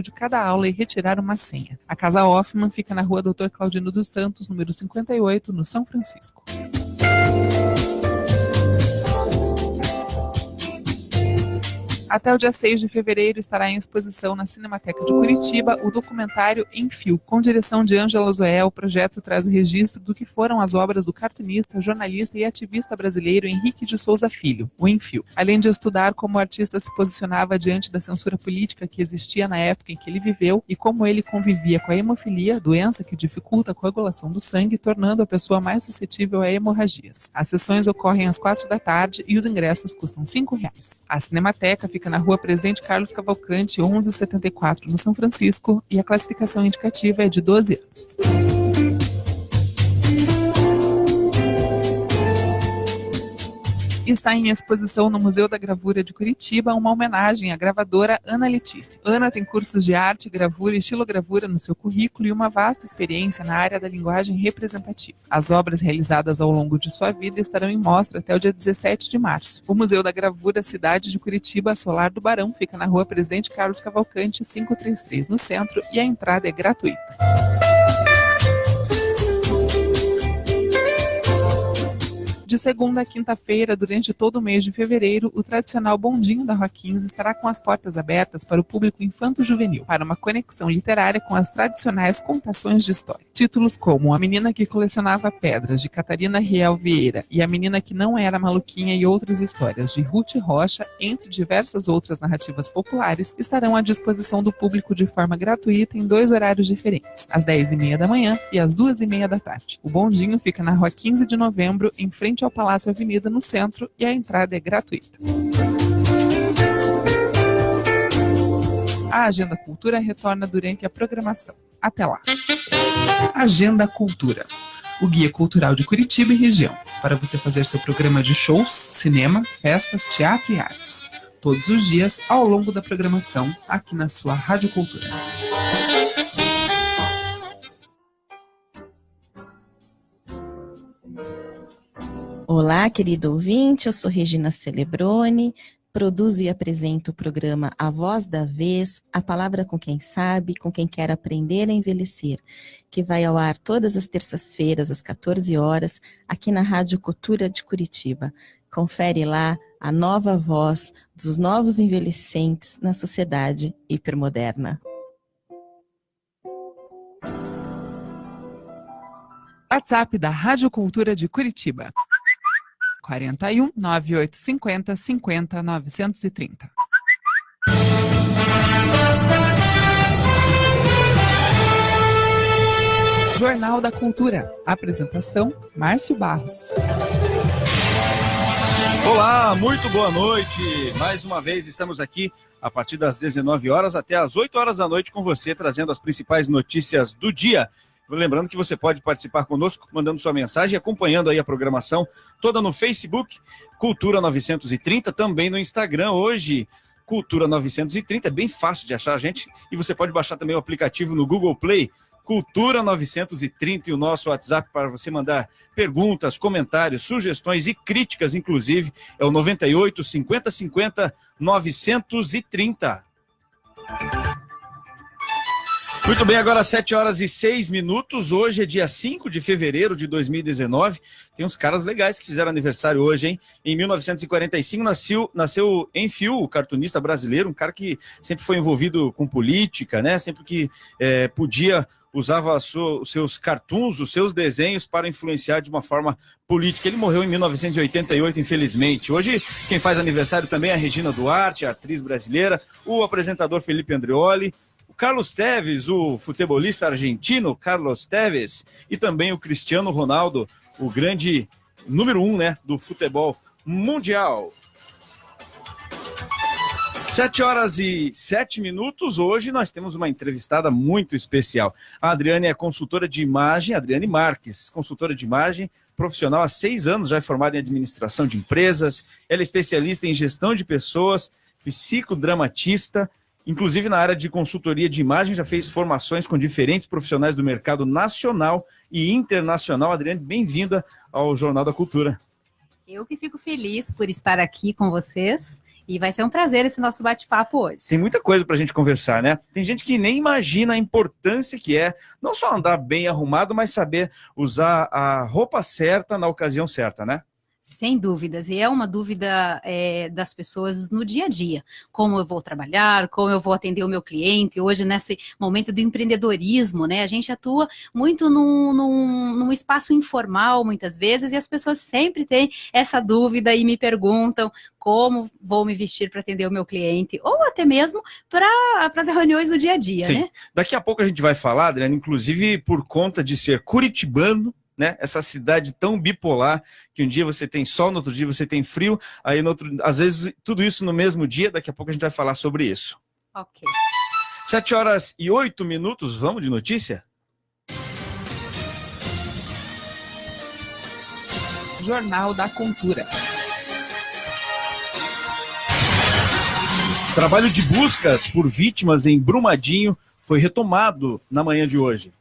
de cada aula e retirar uma senha. A Casa Hoffman fica na rua Dr. Claudino dos Santos, número 58, no São Francisco. Até o dia 6 de fevereiro estará em exposição na Cinemateca de Curitiba o documentário Em Fio. Com direção de Ângela Zoé, o projeto traz o registro do que foram as obras do cartunista, jornalista e ativista brasileiro Henrique de Souza Filho, o Em Fio. Além de estudar como o artista se posicionava diante da censura política que existia na época em que ele viveu e como ele convivia com a hemofilia, doença que dificulta a coagulação do sangue, tornando a pessoa mais suscetível a hemorragias. As sessões ocorrem às 4 da tarde e os ingressos custam R$ 5,00. A Cinemateca fica na rua Presidente Carlos Cavalcante, 1174, no São Francisco, e a classificação indicativa é de 12 anos. Está em exposição no Museu da Gravura de Curitiba uma homenagem à gravadora Ana Letícia. Ana tem cursos de arte, gravura e estilogravura no seu currículo e uma vasta experiência na área da linguagem representativa. As obras realizadas ao longo de sua vida estarão em mostra até o dia 17 de março. O Museu da Gravura Cidade de Curitiba, Solar do Barão, fica na rua Presidente Carlos Cavalcante, 533, no centro, e a entrada é gratuita. De segunda a quinta-feira, durante todo o mês de fevereiro, o tradicional Bondinho da Rua 15 estará com as portas abertas para o público infanto-juvenil, para uma conexão literária com as tradicionais contações de história. Títulos como A Menina que Colecionava Pedras, de Catarina Riel Vieira, e A Menina que Não Era Maluquinha e Outras Histórias, de Ruth Rocha, entre diversas outras narrativas populares, estarão à disposição do público de forma gratuita em 2 horários diferentes, às 10h30 da manhã e às 2h30 da tarde. O Bondinho fica na Rua 15 de Novembro, em frente ao Palácio Avenida, no centro, e a entrada é gratuita. A Agenda Cultura retorna durante a programação. Até lá. Agenda Cultura, o guia cultural de Curitiba e região, para você fazer seu programa de shows, cinema, festas, teatro e artes. Todos os dias, ao longo da programação, aqui na sua Rádio Cultura. Olá, querido ouvinte, eu sou Regina Celebroni, produzo e apresento o programa A Voz da Vez, a palavra com quem sabe, com quem quer aprender a envelhecer, que vai ao ar todas as terças-feiras, às 14 horas, aqui na Rádio Cultura de Curitiba. Confere lá a nova voz dos novos envelhecentes na sociedade hipermoderna. WhatsApp da Rádio Cultura de Curitiba. 41 9850 50 930. Jornal da Cultura. Apresentação: Márcio Barros. Olá, muito boa noite. Mais uma vez estamos aqui a partir das 19 horas até as 8 horas da noite com você, trazendo as principais notícias do dia. Lembrando que você pode participar conosco, mandando sua mensagem, acompanhando aí a programação toda no Facebook, Cultura 930, também no Instagram, hoje, Cultura 930, é bem fácil de achar a gente, e você pode baixar também o aplicativo no Google Play, Cultura 930, e o nosso WhatsApp para você mandar perguntas, comentários, sugestões e críticas, inclusive, é o 98 50 50 930. Muito bem, agora 7 horas e 6 minutos, hoje é dia 5 de fevereiro de 2019, tem uns caras legais que fizeram aniversário hoje, hein? Em 1945 nasceu Em Fio, o cartunista brasileiro, um cara que sempre foi envolvido com política, né? Sempre que podia, usava os seus cartoons, os seus desenhos para influenciar de uma forma política. Ele morreu em 1988, infelizmente. Hoje, quem faz aniversário também é a Regina Duarte, a atriz brasileira, o apresentador Felipe Andreoli, Carlos Tevez, o futebolista argentino Carlos Tevez, e também o Cristiano Ronaldo, o grande número 1, né, do futebol mundial. 7 horas e 7 minutos, hoje nós temos uma entrevistada muito especial. A Adriane é consultora de imagem, Adriane Marques, consultora de imagem, profissional há 6 anos, já é formada em administração de empresas, ela é especialista em gestão de pessoas, psicodramatista, inclusive na área de consultoria de imagem, já fez formações com diferentes profissionais do mercado nacional e internacional. Adriane, bem-vinda ao Jornal da Cultura. Eu que fico feliz por estar aqui com vocês E vai ser um prazer esse nosso bate-papo hoje. Tem muita coisa para a gente conversar, né? Tem gente que nem imagina a importância que é não só andar bem arrumado, mas saber usar a roupa certa na ocasião certa, né? Sem dúvidas, e é uma dúvida das pessoas no dia a dia, como eu vou trabalhar, como eu vou atender o meu cliente, hoje nesse momento do empreendedorismo, né, a gente atua muito num espaço informal muitas vezes, e as pessoas sempre têm essa dúvida e me perguntam como vou me vestir para atender o meu cliente, ou até mesmo para as reuniões do dia a dia, Sim. né? Daqui a pouco a gente vai falar, Adriana, inclusive por conta de ser curitibano, né? Essa cidade tão bipolar, que um dia você tem sol, no outro dia você tem frio, aí no outro, às vezes tudo isso no mesmo dia, daqui a pouco a gente vai falar sobre isso. Ok. 7h08, vamos de notícia? Jornal da Cultura. Trabalho de buscas por vítimas em Brumadinho foi retomado na manhã de hoje.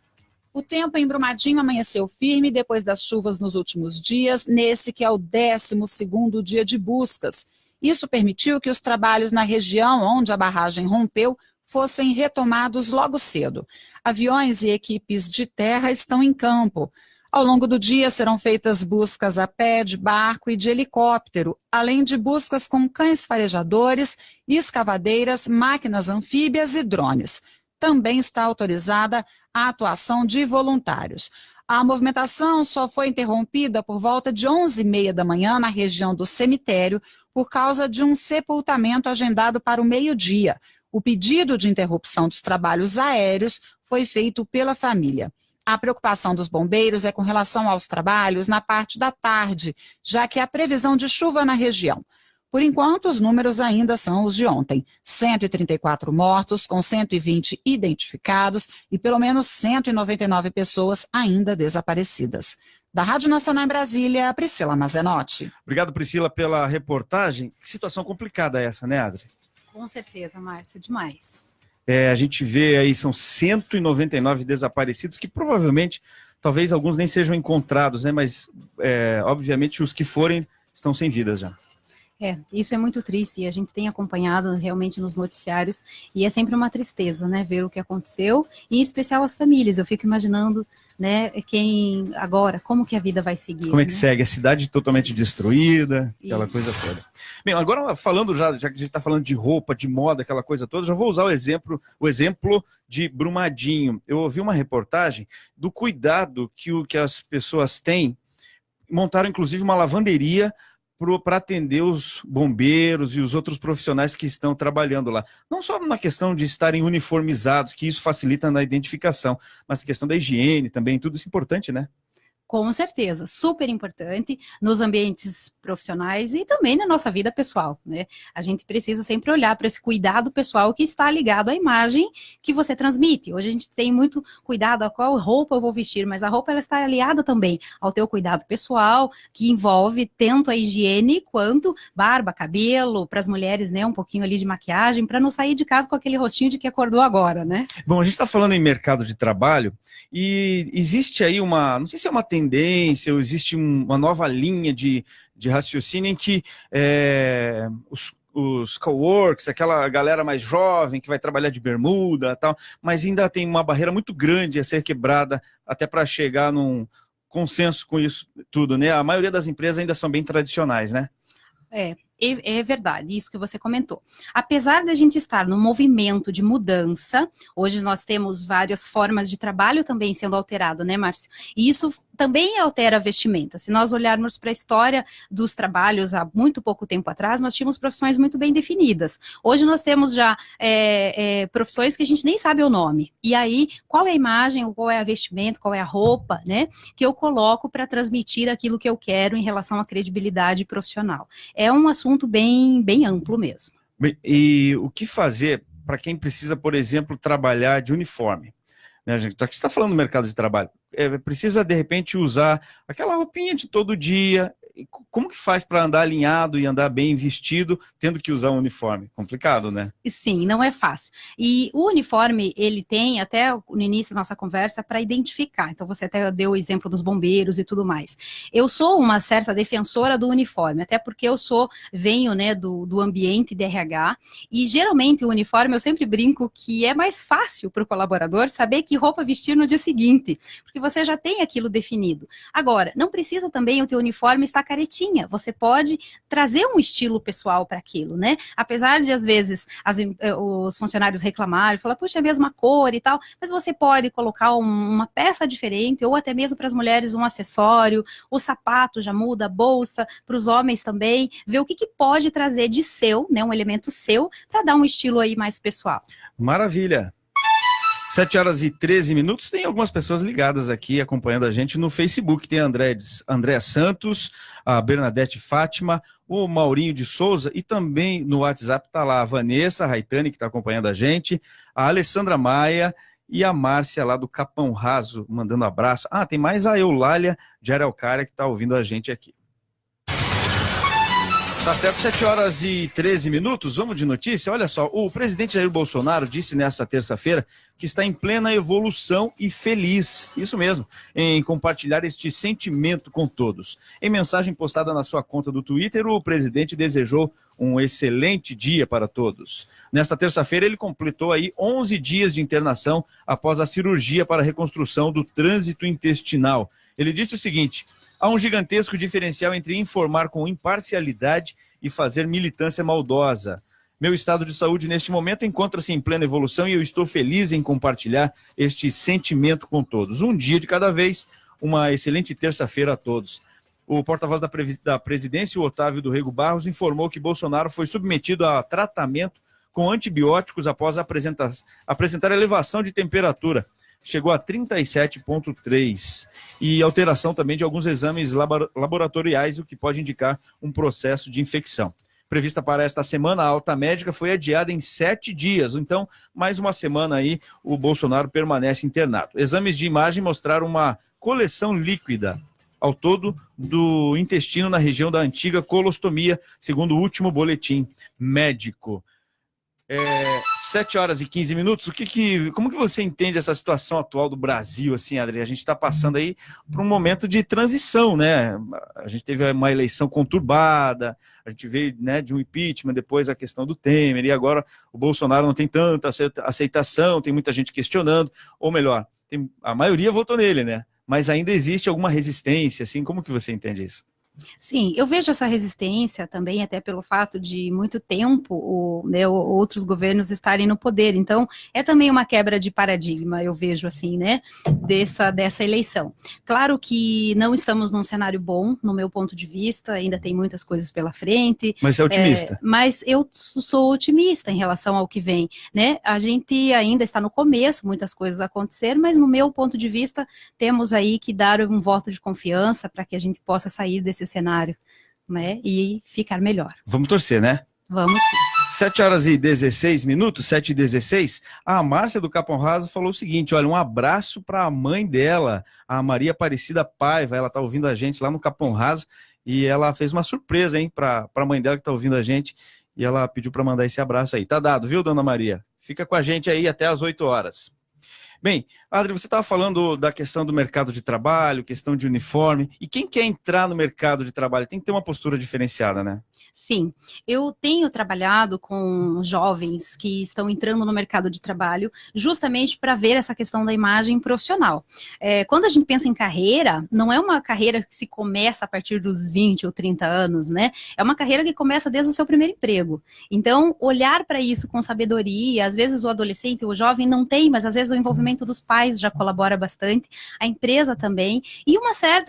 O tempo em Brumadinho amanheceu firme depois das chuvas nos últimos dias, nesse que é o 12º dia de buscas. Isso permitiu que os trabalhos na região onde a barragem rompeu fossem retomados logo cedo. Aviões e equipes de terra estão em campo. Ao longo do dia serão feitas buscas a pé, de barco e de helicóptero, além de buscas com cães farejadores, escavadeiras, máquinas anfíbias e drones. Também está autorizada a atuação de voluntários. A movimentação só foi interrompida por volta de 11h30 da manhã na região do cemitério por causa de um sepultamento agendado para o meio-dia. O pedido de interrupção dos trabalhos aéreos foi feito pela família. A preocupação dos bombeiros é com relação aos trabalhos na parte da tarde, já que há previsão de chuva na região. Por enquanto, os números ainda são os de ontem. 134 mortos, com 120 identificados e pelo menos 199 pessoas ainda desaparecidas. Da Rádio Nacional em Brasília, Priscila Mazenotti. Obrigado, Priscila, pela reportagem. Que situação complicada é essa, né, Adri? Com certeza, Márcio, demais. A gente vê aí, são 199 desaparecidos, que provavelmente, talvez alguns nem sejam encontrados, né? Mas, obviamente, os que forem estão sem vidas já. Isso é muito triste e a gente tem acompanhado realmente nos noticiários e é sempre uma tristeza, né, ver o que aconteceu e em especial as famílias. Eu fico imaginando, né, como que a vida vai seguir. Como é que né? segue? A cidade totalmente destruída, aquela coisa toda. Bem, agora falando já que a gente está falando de roupa, de moda, aquela coisa toda, já vou usar o exemplo de Brumadinho. Eu ouvi uma reportagem do cuidado que as pessoas têm, montaram inclusive uma lavanderia para atender os bombeiros e os outros profissionais que estão trabalhando lá. Não só na questão de estarem uniformizados, que isso facilita na identificação, mas a questão da higiene também, tudo isso é importante, né? Com certeza, super importante nos ambientes profissionais e também na nossa vida pessoal, né? A gente precisa sempre olhar para esse cuidado pessoal que está ligado à imagem que você transmite. Hoje a gente tem muito cuidado a qual roupa eu vou vestir, mas a roupa ela está aliada também ao teu cuidado pessoal, que envolve tanto a higiene quanto barba, cabelo, para as mulheres, né, um pouquinho ali de maquiagem, para não sair de casa com aquele rostinho de que acordou agora, né? Bom, a gente está falando em mercado de trabalho e existe aí não sei se é uma tendência ou existe uma nova linha de raciocínio em que os coworks, aquela galera mais jovem que vai trabalhar de bermuda e tal, mas ainda tem uma barreira muito grande a ser quebrada até para chegar num consenso com isso tudo, né? A maioria das empresas ainda são bem tradicionais, né? É verdade, isso que você comentou. Apesar da gente estar no movimento de mudança, hoje nós temos várias formas de trabalho também sendo alterado, né, Márcio? E isso também altera a vestimenta. Se nós olharmos para a história dos trabalhos há muito pouco tempo atrás, nós tínhamos profissões muito bem definidas. Hoje nós temos já profissões que a gente nem sabe o nome. E aí, qual é a imagem, qual é a vestimenta, qual é a roupa, né, que eu coloco para transmitir aquilo que eu quero em relação à credibilidade profissional? É um assunto bem amplo mesmo. Bem, e o que fazer para quem precisa, por exemplo, trabalhar de uniforme? Né, gente? Você está falando do mercado de trabalho. Precisa, de repente, usar aquela roupinha de todo dia. como que faz para andar alinhado e andar bem vestido, tendo que usar um uniforme? Complicado, né? Sim, não é fácil. E o uniforme, ele tem, até no início da nossa conversa, para identificar. Então, você até deu o exemplo dos bombeiros e tudo mais. Eu sou uma certa defensora do uniforme, até porque venho, né, do ambiente de RH, e geralmente o uniforme, eu sempre brinco que é mais fácil para o colaborador saber que roupa vestir no dia seguinte, porque você já tem aquilo definido. Agora, não precisa também o teu uniforme estar caretinha, você pode trazer um estilo pessoal para aquilo, né? Apesar de, às vezes, os funcionários reclamarem, falar, puxa, é a mesma cor e tal, mas você pode colocar uma peça diferente, ou até mesmo para as mulheres um acessório, o sapato já muda, a bolsa, para os homens também, ver o que pode trazer de seu, né, um elemento seu, para dar um estilo aí mais pessoal. Maravilha! 7 horas e 13 minutos, tem algumas pessoas ligadas aqui acompanhando a gente no Facebook, tem a Andréa Santos, a Bernadette Fátima, o Maurinho de Souza, e também no WhatsApp está lá a Vanessa Raitani, que está acompanhando a gente, a Alessandra Maia e a Márcia lá do Capão Raso, mandando abraço. Ah, tem mais a Eulália de Araucária que está ouvindo a gente aqui. Tá certo, 7 horas e 13 minutos, vamos de notícia. Olha só, o presidente Jair Bolsonaro disse nesta terça-feira que está em plena evolução e feliz, isso mesmo, em compartilhar este sentimento com todos. Em mensagem postada na sua conta do Twitter, o presidente desejou um excelente dia para todos. Nesta terça-feira, ele completou aí 11 dias de internação após a cirurgia para a reconstrução do trânsito intestinal. Ele disse o seguinte: há um gigantesco diferencial entre informar com imparcialidade e fazer militância maldosa. Meu estado de saúde neste momento encontra-se em plena evolução e eu estou feliz em compartilhar este sentimento com todos. Um dia de cada vez, uma excelente terça-feira a todos. O porta-voz da presidência, o Otávio do Rego Barros, informou que Bolsonaro foi submetido a tratamento com antibióticos após apresentar elevação de temperatura. Chegou a 37,3 e alteração também de alguns exames laboratoriais, o que pode indicar um processo de infecção. Prevista para esta semana, a alta médica foi adiada em 7 dias, então mais uma semana aí o Bolsonaro permanece internado. Exames de imagem mostraram uma coleção líquida ao todo do intestino na região da antiga colostomia, segundo o último boletim médico. 7 horas e 15 minutos, como que você entende essa situação atual do Brasil, assim, Adri? A gente está passando aí por um momento de transição, né? A gente teve uma eleição conturbada, a gente veio, né, de um impeachment, depois a questão do Temer, e agora o Bolsonaro não tem tanta aceitação, tem muita gente questionando, ou melhor, a maioria votou nele, né? Mas ainda existe alguma resistência, assim, como que você entende isso? Sim, eu vejo essa resistência também até pelo fato de muito tempo outros governos estarem no poder, então é também uma quebra de paradigma, eu vejo assim, né, dessa eleição. Claro que não estamos num cenário bom, no meu ponto de vista, ainda tem muitas coisas pela frente. Mas você é otimista? Mas eu sou otimista em relação ao que vem, né, a gente ainda está no começo, muitas coisas a acontecer, mas no meu ponto de vista, temos aí que dar um voto de confiança para que a gente possa sair desse cenário, né, e ficar melhor. Vamos torcer, né? Vamos sim. 7 horas e 16 minutos, 7h16, a Márcia do Capão Raso falou o seguinte, olha, um abraço para a mãe dela, a Maria Aparecida Paiva, ela tá ouvindo a gente lá no Capão Raso, e ela fez uma surpresa, hein, para a mãe dela que tá ouvindo a gente, e ela pediu para mandar esse abraço aí. Tá dado, viu, dona Maria? Fica com a gente aí até às 8 horas. Bem, Adri, você estava falando da questão do mercado de trabalho, questão de uniforme, e quem quer entrar no mercado de trabalho tem que ter uma postura diferenciada, né? Sim, eu tenho trabalhado com jovens que estão entrando no mercado de trabalho justamente para ver essa questão da imagem profissional. Quando a gente pensa em carreira, não é uma carreira que se começa a partir dos 20 ou 30 anos, né? É uma carreira que começa desde o seu primeiro emprego. Então, olhar para isso com sabedoria, às vezes o adolescente, o jovem não tem, mas às vezes o envolvimento dos pais já colabora bastante, a empresa também, e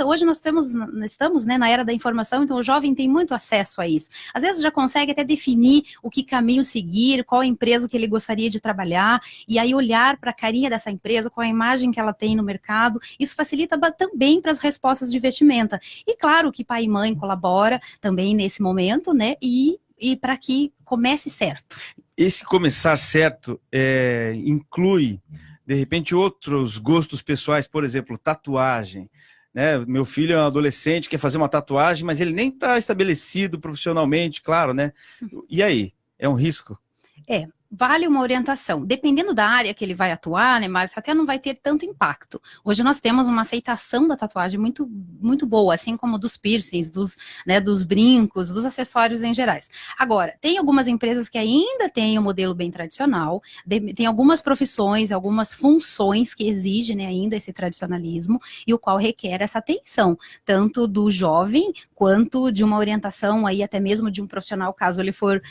hoje nós estamos, né, na era da informação, então o jovem tem muito acesso a isso. Às vezes já consegue até definir o que caminho seguir, qual a empresa que ele gostaria de trabalhar, e aí olhar para a carinha dessa empresa, qual a imagem que ela tem no mercado, isso facilita também para as respostas de vestimenta. E claro que pai e mãe colabora também nesse momento, né, e para que comece certo. Esse começar certo inclui, de repente, outros gostos pessoais, por exemplo, tatuagem. né? Meu filho é um adolescente, quer fazer uma tatuagem, mas ele nem está estabelecido profissionalmente, claro, né? E aí? É um risco? Vale uma orientação. Dependendo da área que ele vai atuar, né, Márcio, até não vai ter tanto impacto. Hoje nós temos uma aceitação da tatuagem muito, muito boa, assim como dos piercings, dos brincos, dos acessórios em gerais. Agora, tem algumas empresas que ainda têm o modelo bem tradicional, tem algumas profissões, algumas funções que exigem, né, ainda esse tradicionalismo, e o qual requer essa atenção, tanto do jovem, quanto de uma orientação aí, até mesmo de um profissional, caso ele for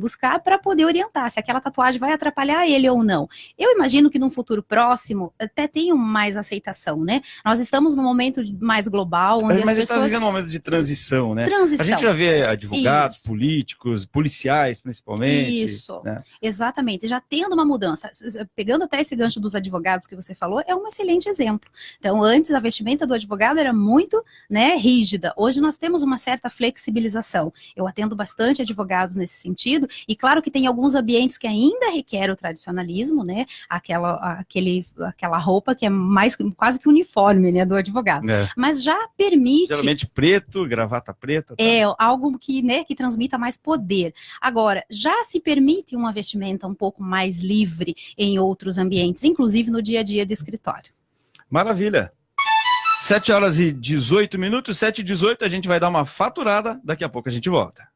buscar, para poder orientar se aquela tatuagem vai atrapalhar ele ou não. Eu imagino que num futuro próximo até tenham mais aceitação, né? Nós estamos num momento mais global, onde Mas as está pessoas... vivendo um momento de transição, né? Transição. A gente já vê advogados, Isso. políticos, policiais, principalmente. Isso, né? Exatamente. Já tendo uma mudança, pegando até esse gancho dos advogados que você falou, é um excelente exemplo. Então, antes a vestimenta do advogado era muito, né, rígida. Hoje nós temos uma certa flexibilização. Eu atendo bastante advogados nesse sentido, e claro que tem alguns ambientes que ainda requer o tradicionalismo, né? Aquela roupa que é mais quase que uniforme, né, do advogado. É. Mas já permite. Geralmente preto, gravata preta. Tá? É algo que, né, que transmita mais poder. Agora, já se permite uma vestimenta um pouco mais livre em outros ambientes, inclusive no dia a dia do escritório. Maravilha. 7h18, 7h18, a gente vai dar uma faturada, daqui a pouco a gente volta.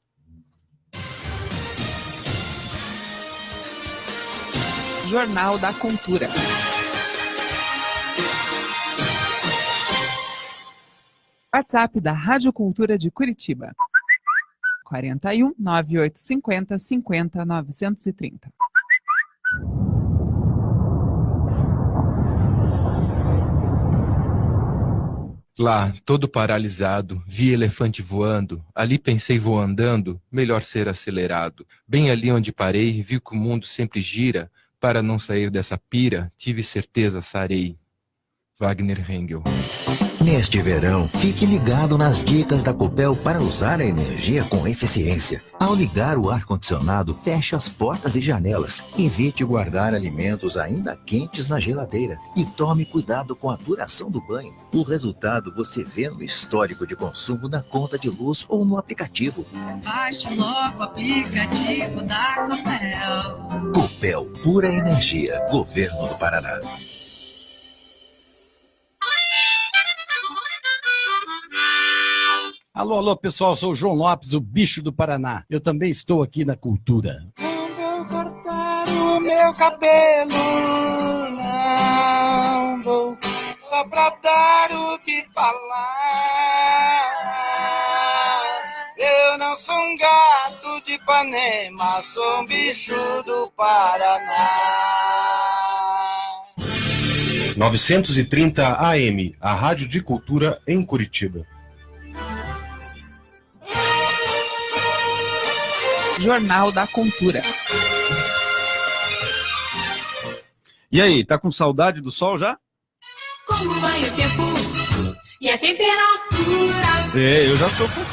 Jornal da Cultura. WhatsApp da Rádio Cultura de Curitiba. 41 9850 50 930. Lá, todo paralisado, vi elefante voando, ali pensei vou andando, melhor ser acelerado. Bem ali onde parei, vi que o mundo sempre gira, para não sair dessa pira, tive certeza sarei. Wagner Hengel. Neste verão, fique ligado nas dicas da Copel para usar a energia com eficiência. Ao ligar o ar-condicionado, feche as portas e janelas. Evite guardar alimentos ainda quentes na geladeira. E tome cuidado com a duração do banho. O resultado você vê no histórico de consumo da conta de luz ou no aplicativo. Baixe logo o aplicativo da Copel. Copel, pura energia. Governo do Paraná. Alô, alô, pessoal, sou o João Lopes, o bicho do Paraná. Eu também estou aqui na Cultura. Não vou cortar o meu cabelo, não vou, só pra dar o que falar. Eu não sou um gato de Ipanema, sou um bicho do Paraná. 930 AM, a Rádio de Cultura em Curitiba. Jornal da Cultura. E aí, tá com saudade do sol já? Como vai o tempo e a temperatura?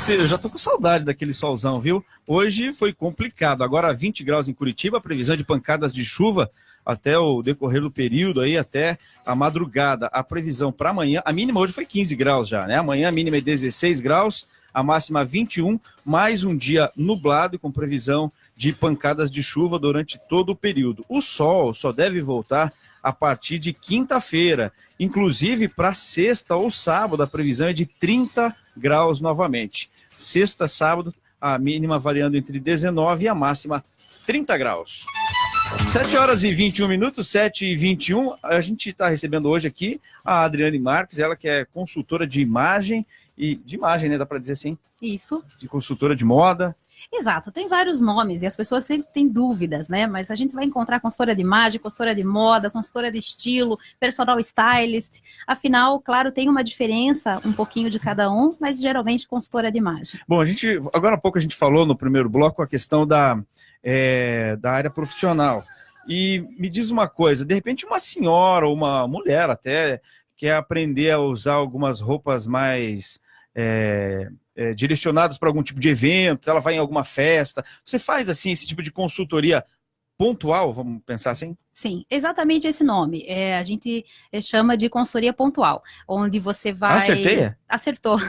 Eu já tô com saudade daquele solzão, viu? Hoje foi complicado. Agora 20 graus em Curitiba, previsão de pancadas de chuva até o decorrer do período aí, até a madrugada. A previsão para amanhã, a mínima hoje foi 15 graus já, né? Amanhã a mínima é 16 graus, a máxima 21, mais um dia nublado e com previsão de pancadas de chuva durante todo o período. O sol só deve voltar a partir de quinta-feira, inclusive para sexta ou sábado, a previsão é de 30 graus novamente. Sexta, sábado, a mínima variando entre 19 e a máxima 30 graus. 7h21, 7h21, a gente está recebendo hoje aqui a Adriane Marques, ela que é consultora de imagem, né, dá para dizer assim? Isso. De consultora de moda. Exato, tem vários nomes e as pessoas sempre têm dúvidas, né? Mas a gente vai encontrar consultora de imagem, consultora de moda, consultora de estilo, personal stylist. Afinal, claro, tem uma diferença, um pouquinho de cada um, mas geralmente consultora de imagem. Bom, agora há pouco a gente falou no primeiro bloco a questão da área profissional. E me diz uma coisa, de repente uma senhora ou uma mulher até quer aprender a usar algumas roupas mais direcionadas para algum tipo de evento, ela vai em alguma festa. Você faz assim esse tipo de consultoria pontual, vamos pensar assim? Sim, exatamente esse nome. A gente chama de consultoria pontual, onde você vai... Acertei? Acertou.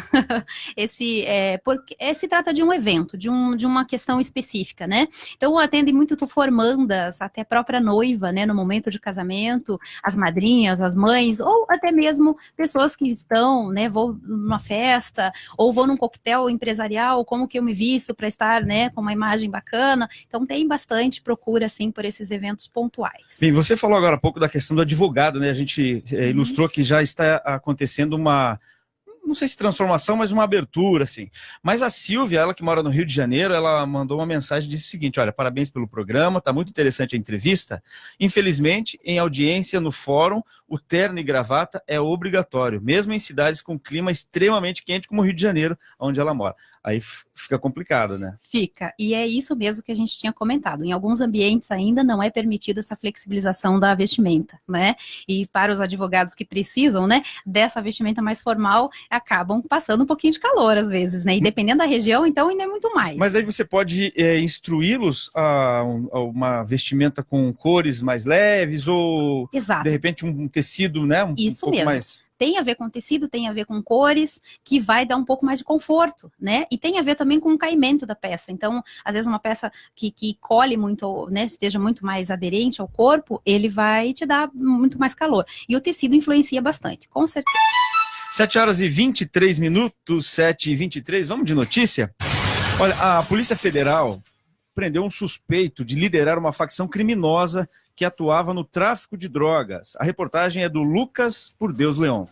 Porque se trata de um evento, de uma questão específica, né? Então, atende muito formandas, até a própria noiva, né? No momento de casamento, as madrinhas, as mães, ou até mesmo pessoas que estão, né? Vou numa festa, ou vou num coquetel empresarial, como que eu me visto para estar, né? Com uma imagem bacana. Então, tem bastante procura, assim, por esses eventos pontuais. Bem, você falou agora há pouco da questão do advogado, né? A gente ilustrou que já está acontecendo uma, não sei se transformação, mas uma abertura, assim. Mas a Silvia, ela que mora no Rio de Janeiro, ela mandou uma mensagem e disse o seguinte: olha, parabéns pelo programa, tá muito interessante a entrevista. Infelizmente, em audiência no fórum, o terno e gravata é obrigatório, mesmo em cidades com clima extremamente quente, como o Rio de Janeiro, onde ela mora. Aí fica complicado, né? Fica, e é isso mesmo que a gente tinha comentado. Em alguns ambientes ainda não é permitida essa flexibilização da vestimenta, né? E para os advogados que precisam, né, dessa vestimenta mais formal, acabam passando um pouquinho de calor às vezes, né? E dependendo da região, então ainda é muito mais. Mas aí você pode instruí-los a uma vestimenta com cores mais leves ou, Exato. de repente, um tecido, né? Isso pouco mesmo. mais... Tem a ver com tecido, tem a ver com cores, que vai dar um pouco mais de conforto, né? E tem a ver também com o caimento da peça. Então, às vezes uma peça que colhe muito, né, esteja muito mais aderente ao corpo, ele vai te dar muito mais calor. E o tecido influencia bastante, com certeza. 7h23, 7h23, vamos de notícia? Olha, a Polícia Federal prendeu um suspeito de liderar uma facção criminosa que atuava no tráfico de drogas. A reportagem é do Lucas Por Deus Leão.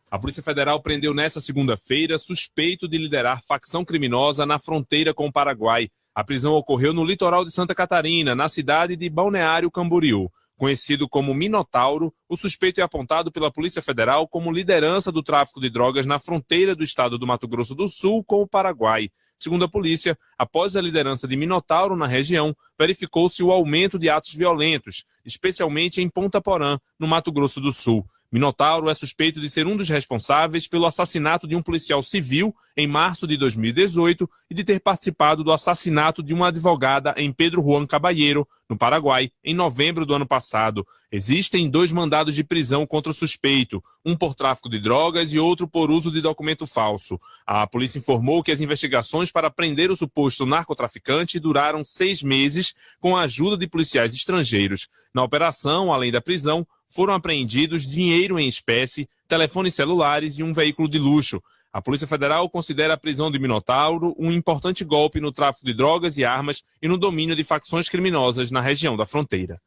A Polícia Federal prendeu nesta segunda-feira suspeito de liderar facção criminosa na fronteira com o Paraguai. A prisão ocorreu no litoral de Santa Catarina, na cidade de Balneário Camboriú. Conhecido como Minotauro, o suspeito é apontado pela Polícia Federal como liderança do tráfico de drogas na fronteira do estado do Mato Grosso do Sul com o Paraguai. Segundo a polícia, após a liderança de Minotauro na região, verificou-se o aumento de atos violentos, especialmente em Ponta Porã, no Mato Grosso do Sul. Minotauro é suspeito de ser um dos responsáveis pelo assassinato de um policial civil em março de 2018 e de ter participado do assassinato de uma advogada em Pedro Juan Caballero, no Paraguai, em novembro do ano passado. Existem 2 mandados de prisão contra o suspeito, um por tráfico de drogas e outro por uso de documento falso. A polícia informou que as investigações para prender o suposto narcotraficante duraram 6 meses com a ajuda de policiais estrangeiros. Na operação, além da prisão, foram apreendidos dinheiro em espécie, telefones celulares e um veículo de luxo. A Polícia Federal considera a prisão de Minotauro um importante golpe no tráfico de drogas e armas e no domínio de facções criminosas na região da fronteira.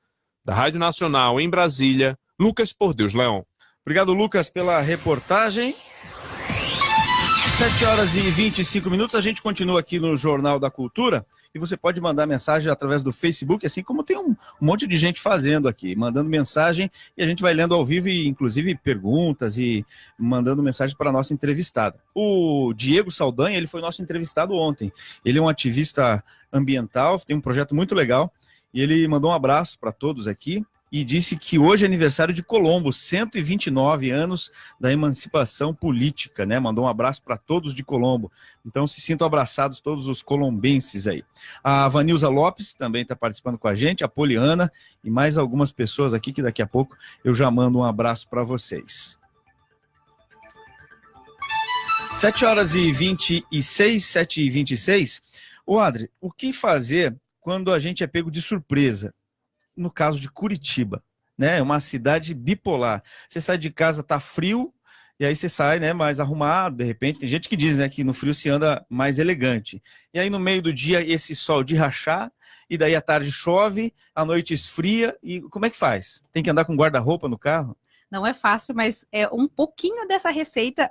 Da Rádio Nacional em Brasília, Lucas Por Deus Leão. Obrigado, Lucas, pela reportagem. 7h25, a gente continua aqui no Jornal da Cultura e você pode mandar mensagem através do Facebook, assim como tem um monte de gente fazendo aqui, mandando mensagem e a gente vai lendo ao vivo e inclusive perguntas e mandando mensagem para a nossa entrevistada. O Diego Saldanha, ele foi nosso entrevistado ontem, ele é um ativista ambiental, tem um projeto muito legal e ele mandou um abraço para todos aqui. E disse que hoje é aniversário de Colombo, 129 anos da emancipação política, né? Mandou um abraço para todos de Colombo. Então se sintam abraçados todos os colombenses aí. A Vanilza Lopes também está participando com a gente, a Poliana e mais algumas pessoas aqui que daqui a pouco eu já mando um abraço para vocês. 7h26, 7h26. Ô Adri, o que fazer quando a gente é pego de surpresa? No caso de Curitiba, né? É uma cidade bipolar. Você sai de casa, tá frio, e aí você sai, né, mais arrumado, de repente. Tem gente que diz, né, que no frio se anda mais elegante. E aí no meio do dia esse sol de rachar, e daí à tarde chove, à noite esfria, e como é que faz? Tem que andar com guarda-roupa no carro? Não é fácil, mas um pouquinho dessa receita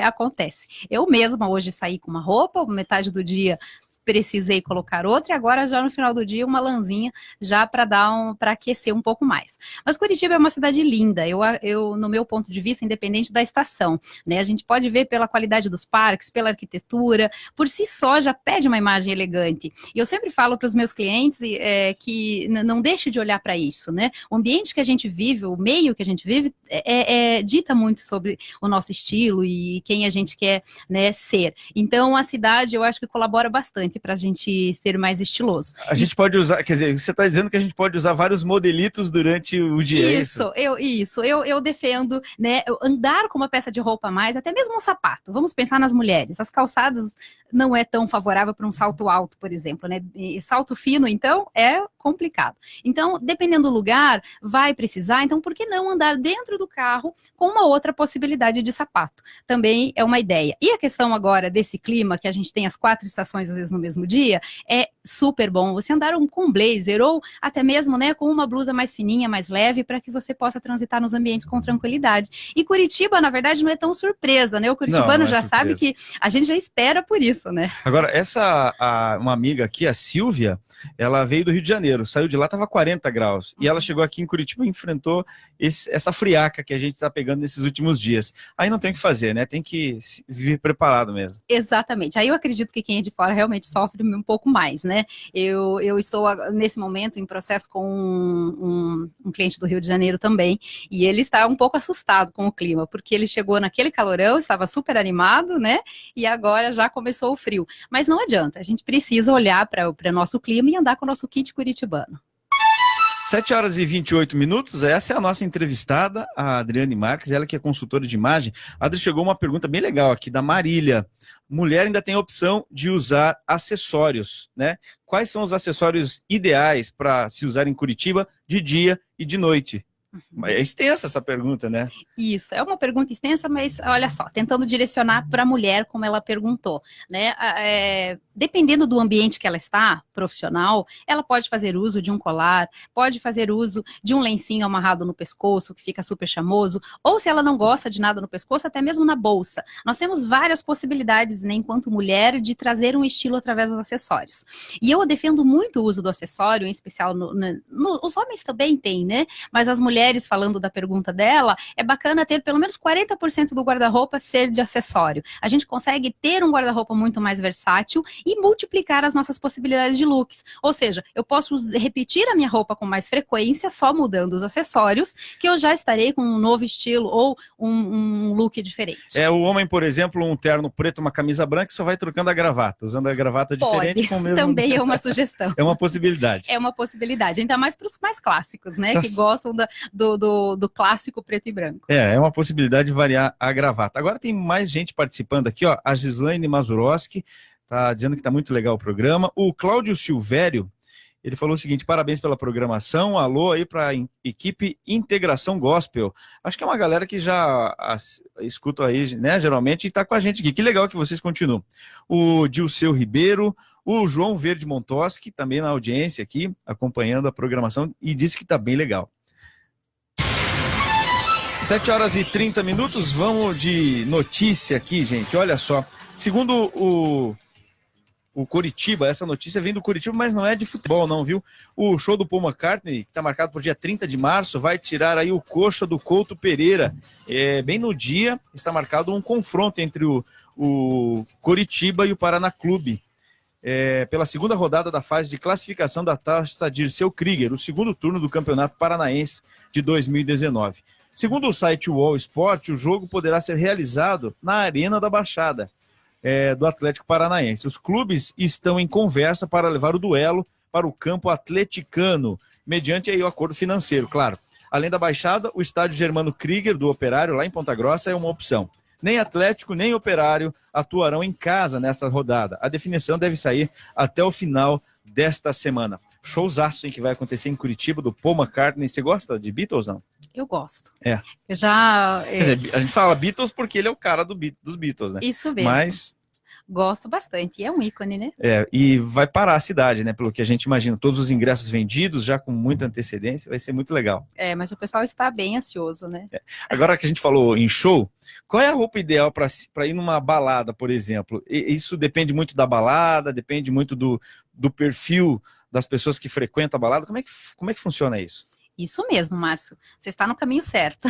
acontece. Eu mesma hoje saí com uma roupa, metade do dia precisei colocar outra, e agora já no final do dia uma lãzinha já para aquecer um pouco mais. Mas Curitiba é uma cidade linda, eu no meu ponto de vista, independente da estação, né? A gente pode ver pela qualidade dos parques, pela arquitetura, por si só já pede uma imagem elegante. E eu sempre falo para os meus clientes que não deixe de olhar para isso, né? O ambiente que a gente vive, o meio que a gente vive, dita muito sobre o nosso estilo e quem a gente quer, né, ser. Então a cidade eu acho que colabora bastante. importante para a gente ser mais estiloso. A gente pode usar, quer dizer, você está dizendo que a gente pode usar vários modelitos durante o dia, Eu defendo, né, andar com uma peça de roupa a mais, até mesmo um sapato. Vamos pensar nas mulheres. As calçadas não é tão favorável para um salto alto, por exemplo, né? E salto fino, então, é complicado. Então, dependendo do lugar, vai precisar. Então, por que não andar dentro do carro com uma outra possibilidade de sapato? Também é uma ideia. E a questão agora desse clima, que a gente tem as 4 estações às vezes no mesmo dia, é super bom você andar com um blazer ou até mesmo, né, com uma blusa mais fininha, mais leve, para que você possa transitar nos ambientes com tranquilidade. E Curitiba, na verdade, não é tão surpresa, né? O curitibano já sabe que a gente já espera por isso, né? Agora, uma amiga aqui, a Silvia, ela veio do Rio de Janeiro, saiu de lá, estava 40 graus, e ela chegou aqui em Curitiba e enfrentou essa friaca que a gente está pegando nesses últimos dias. Aí não tem o que fazer, né? Tem que vir preparado mesmo. Exatamente. Aí eu acredito que quem é de fora realmente sofre um pouco mais, né? Eu estou, nesse momento, em processo com um cliente do Rio de Janeiro também, e ele está um pouco assustado com o clima, porque ele chegou naquele calorão, estava super animado, né? E agora já começou o frio. Mas não adianta, a gente precisa olhar para o nosso clima e andar com o nosso kit curitibano. 7 horas e 28 minutos, essa é a nossa entrevistada, a Adriane Marques, ela que é consultora de imagem. Adri, chegou uma pergunta bem legal aqui da Marília. Mulher ainda tem a opção de usar acessórios, né? Quais são os acessórios ideais para se usar em Curitiba de dia e de noite? É extensa essa pergunta, né? Isso, é uma pergunta extensa, mas olha só, tentando direcionar para a mulher, como ela perguntou, né? Dependendo do ambiente que ela está, profissional, ela pode fazer uso de um colar, pode fazer uso de um lencinho amarrado no pescoço, que fica super charmoso, ou se ela não gosta de nada no pescoço, até mesmo na bolsa. Nós temos várias possibilidades, né, enquanto mulher, de trazer um estilo através dos acessórios. E eu defendo muito o uso do acessório, em especial, os homens também têm, né? Mas as mulheres, falando da pergunta dela, é bacana ter pelo menos 40% do guarda-roupa ser de acessório. A gente consegue ter um guarda-roupa muito mais versátil e multiplicar as nossas possibilidades de looks. Ou seja, eu posso repetir a minha roupa com mais frequência, só mudando os acessórios, que eu já estarei com um novo estilo ou um look diferente. O homem, por exemplo, um terno preto, uma camisa branca, só vai trocando a gravata, usando a gravata diferente com o mesmo... Também é uma sugestão. É uma possibilidade. É uma possibilidade, ainda mais para os mais clássicos, né? Que gostam do clássico preto e branco. É uma possibilidade de variar a gravata. Agora tem mais gente participando aqui, ó. A Gislaine Mazurowski tá dizendo que tá muito legal o programa. O Cláudio Silvério, ele falou o seguinte: parabéns pela programação, alô aí para a equipe Integração Gospel. Acho que é uma galera que já escuta aí, né, geralmente, e tá com a gente aqui. Que legal que vocês continuam. O Dilceu Ribeiro, o João Verde Montoski, também na audiência aqui, acompanhando a programação, e disse que tá bem legal. 7 horas e 30 minutos, vamos de notícia aqui, gente. Olha só, segundo o Curitiba, essa notícia vem do Curitiba, mas não é de futebol não, viu? O show do Paul McCartney, que está marcado para o dia 30 de março, vai tirar aí o coxa do Couto Pereira. Bem no dia está marcado um confronto entre o Curitiba e o Paraná Clube. Pela segunda rodada da fase de classificação da Taça Dirceu Krieger, o segundo turno do Campeonato Paranaense de 2019. Segundo o site UOL Sport, o jogo poderá ser realizado na Arena da Baixada do Atlético Paranaense. Os clubes estão em conversa para levar o duelo para o campo atleticano, mediante aí o acordo financeiro, claro. Além da Baixada, o estádio Germano Krieger do Operário, lá em Ponta Grossa, é uma opção. Nem Atlético, nem Operário atuarão em casa nessa rodada. A definição deve sair até o final desta semana. Showzaço, hein, que vai acontecer em Curitiba, do Paul McCartney. Você gosta de Beatles, não? Eu gosto. Eu já... Quer dizer, a gente fala Beatles porque ele é o cara dos Beatles, né? Isso mesmo. Mas... gosto bastante. E é um ícone, né? E vai parar a cidade, né? Pelo que a gente imagina. Todos os ingressos vendidos, já com muita antecedência. Vai ser muito legal. Mas o pessoal está bem ansioso, né? Agora que a gente falou em show, qual é a roupa ideal para ir numa balada, por exemplo? Isso depende muito da balada, depende muito do perfil das pessoas que frequentam a balada. Como é que funciona isso? Isso mesmo, Márcio. Você está no caminho certo.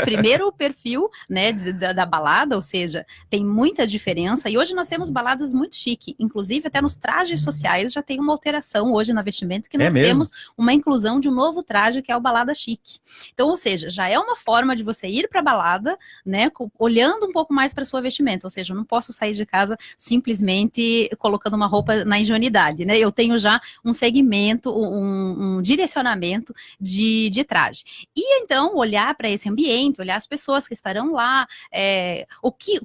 Primeiro, o perfil, né, da balada, ou seja, tem muita diferença. E hoje nós temos baladas muito chique. Inclusive, até nos trajes sociais já tem uma alteração hoje na vestimenta, que nós temos uma inclusão de um novo traje, que é o balada chique. Então, ou seja, já é uma forma de você ir para a balada, né, olhando um pouco mais para sua vestimenta. Ou seja, eu não posso sair de casa simplesmente colocando uma roupa na ingenuidade, né? Eu tenho já um segmento, um direcionamento de traje. E então olhar para esse ambiente, olhar as pessoas que estarão lá,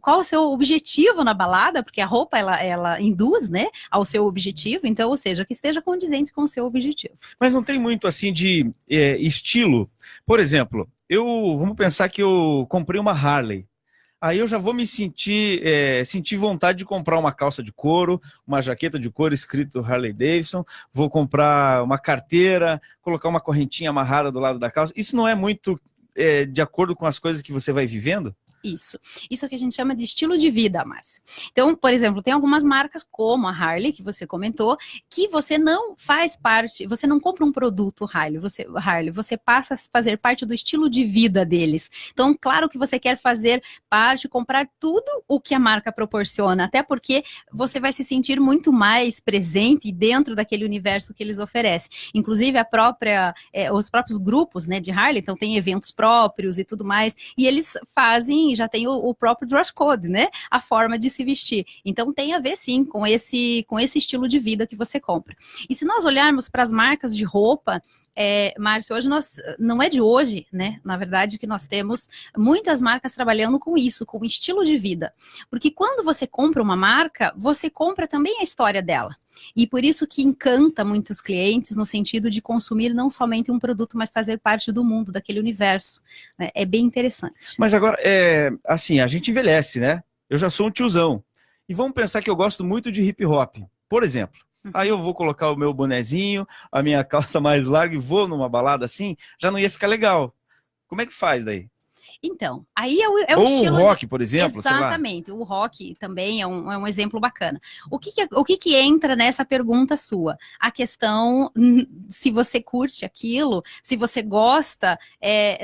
qual o seu objetivo na balada, porque a roupa ela induz, né, ao seu objetivo, então, ou seja, que esteja condizente com o seu objetivo. Mas não tem muito assim de estilo. Por exemplo, vamos pensar que eu comprei uma Harley. Aí eu já vou me sentir vontade de comprar uma calça de couro, uma jaqueta de couro escrito Harley Davidson, vou comprar uma carteira, colocar uma correntinha amarrada do lado da calça. Isso não é muito de acordo com as coisas que você vai vivendo? Isso é o que a gente chama de estilo de vida, Márcio. Então, por exemplo, tem algumas marcas como a Harley, que você comentou, que você não faz parte, você não compra um produto Harley, você passa a fazer parte do estilo de vida deles. Então, claro que você quer fazer parte, comprar tudo o que a marca proporciona, até porque você vai se sentir muito mais presente dentro daquele universo que eles oferecem. Inclusive, os próprios grupos, né, de Harley, então tem eventos próprios e tudo mais, e eles fazem, já tem o próprio dress code, né? A forma de se vestir. Então tem a ver sim com esse estilo de vida que você compra. E se nós olharmos para as marcas de roupa, Márcio, hoje não é de hoje, né? Na verdade, que nós temos muitas marcas trabalhando com isso, com o estilo de vida. Porque quando você compra uma marca, você compra também a história dela. E por isso que encanta muitos clientes no sentido de consumir não somente um produto, mas fazer parte do mundo, daquele universo. Né? É bem interessante. Mas agora, assim, a gente envelhece, né? Eu já sou um tiozão. E vamos pensar que eu gosto muito de hip hop, por exemplo. Aí eu vou colocar o meu bonezinho, a minha calça mais larga e vou numa balada assim, já não ia ficar legal. Como é que faz daí? Então, aí é o Ou estilo... o rock, por exemplo, Exatamente, sei lá. O rock também é um exemplo bacana. O que entra nessa pergunta sua? A questão, se você curte aquilo, se você gosta,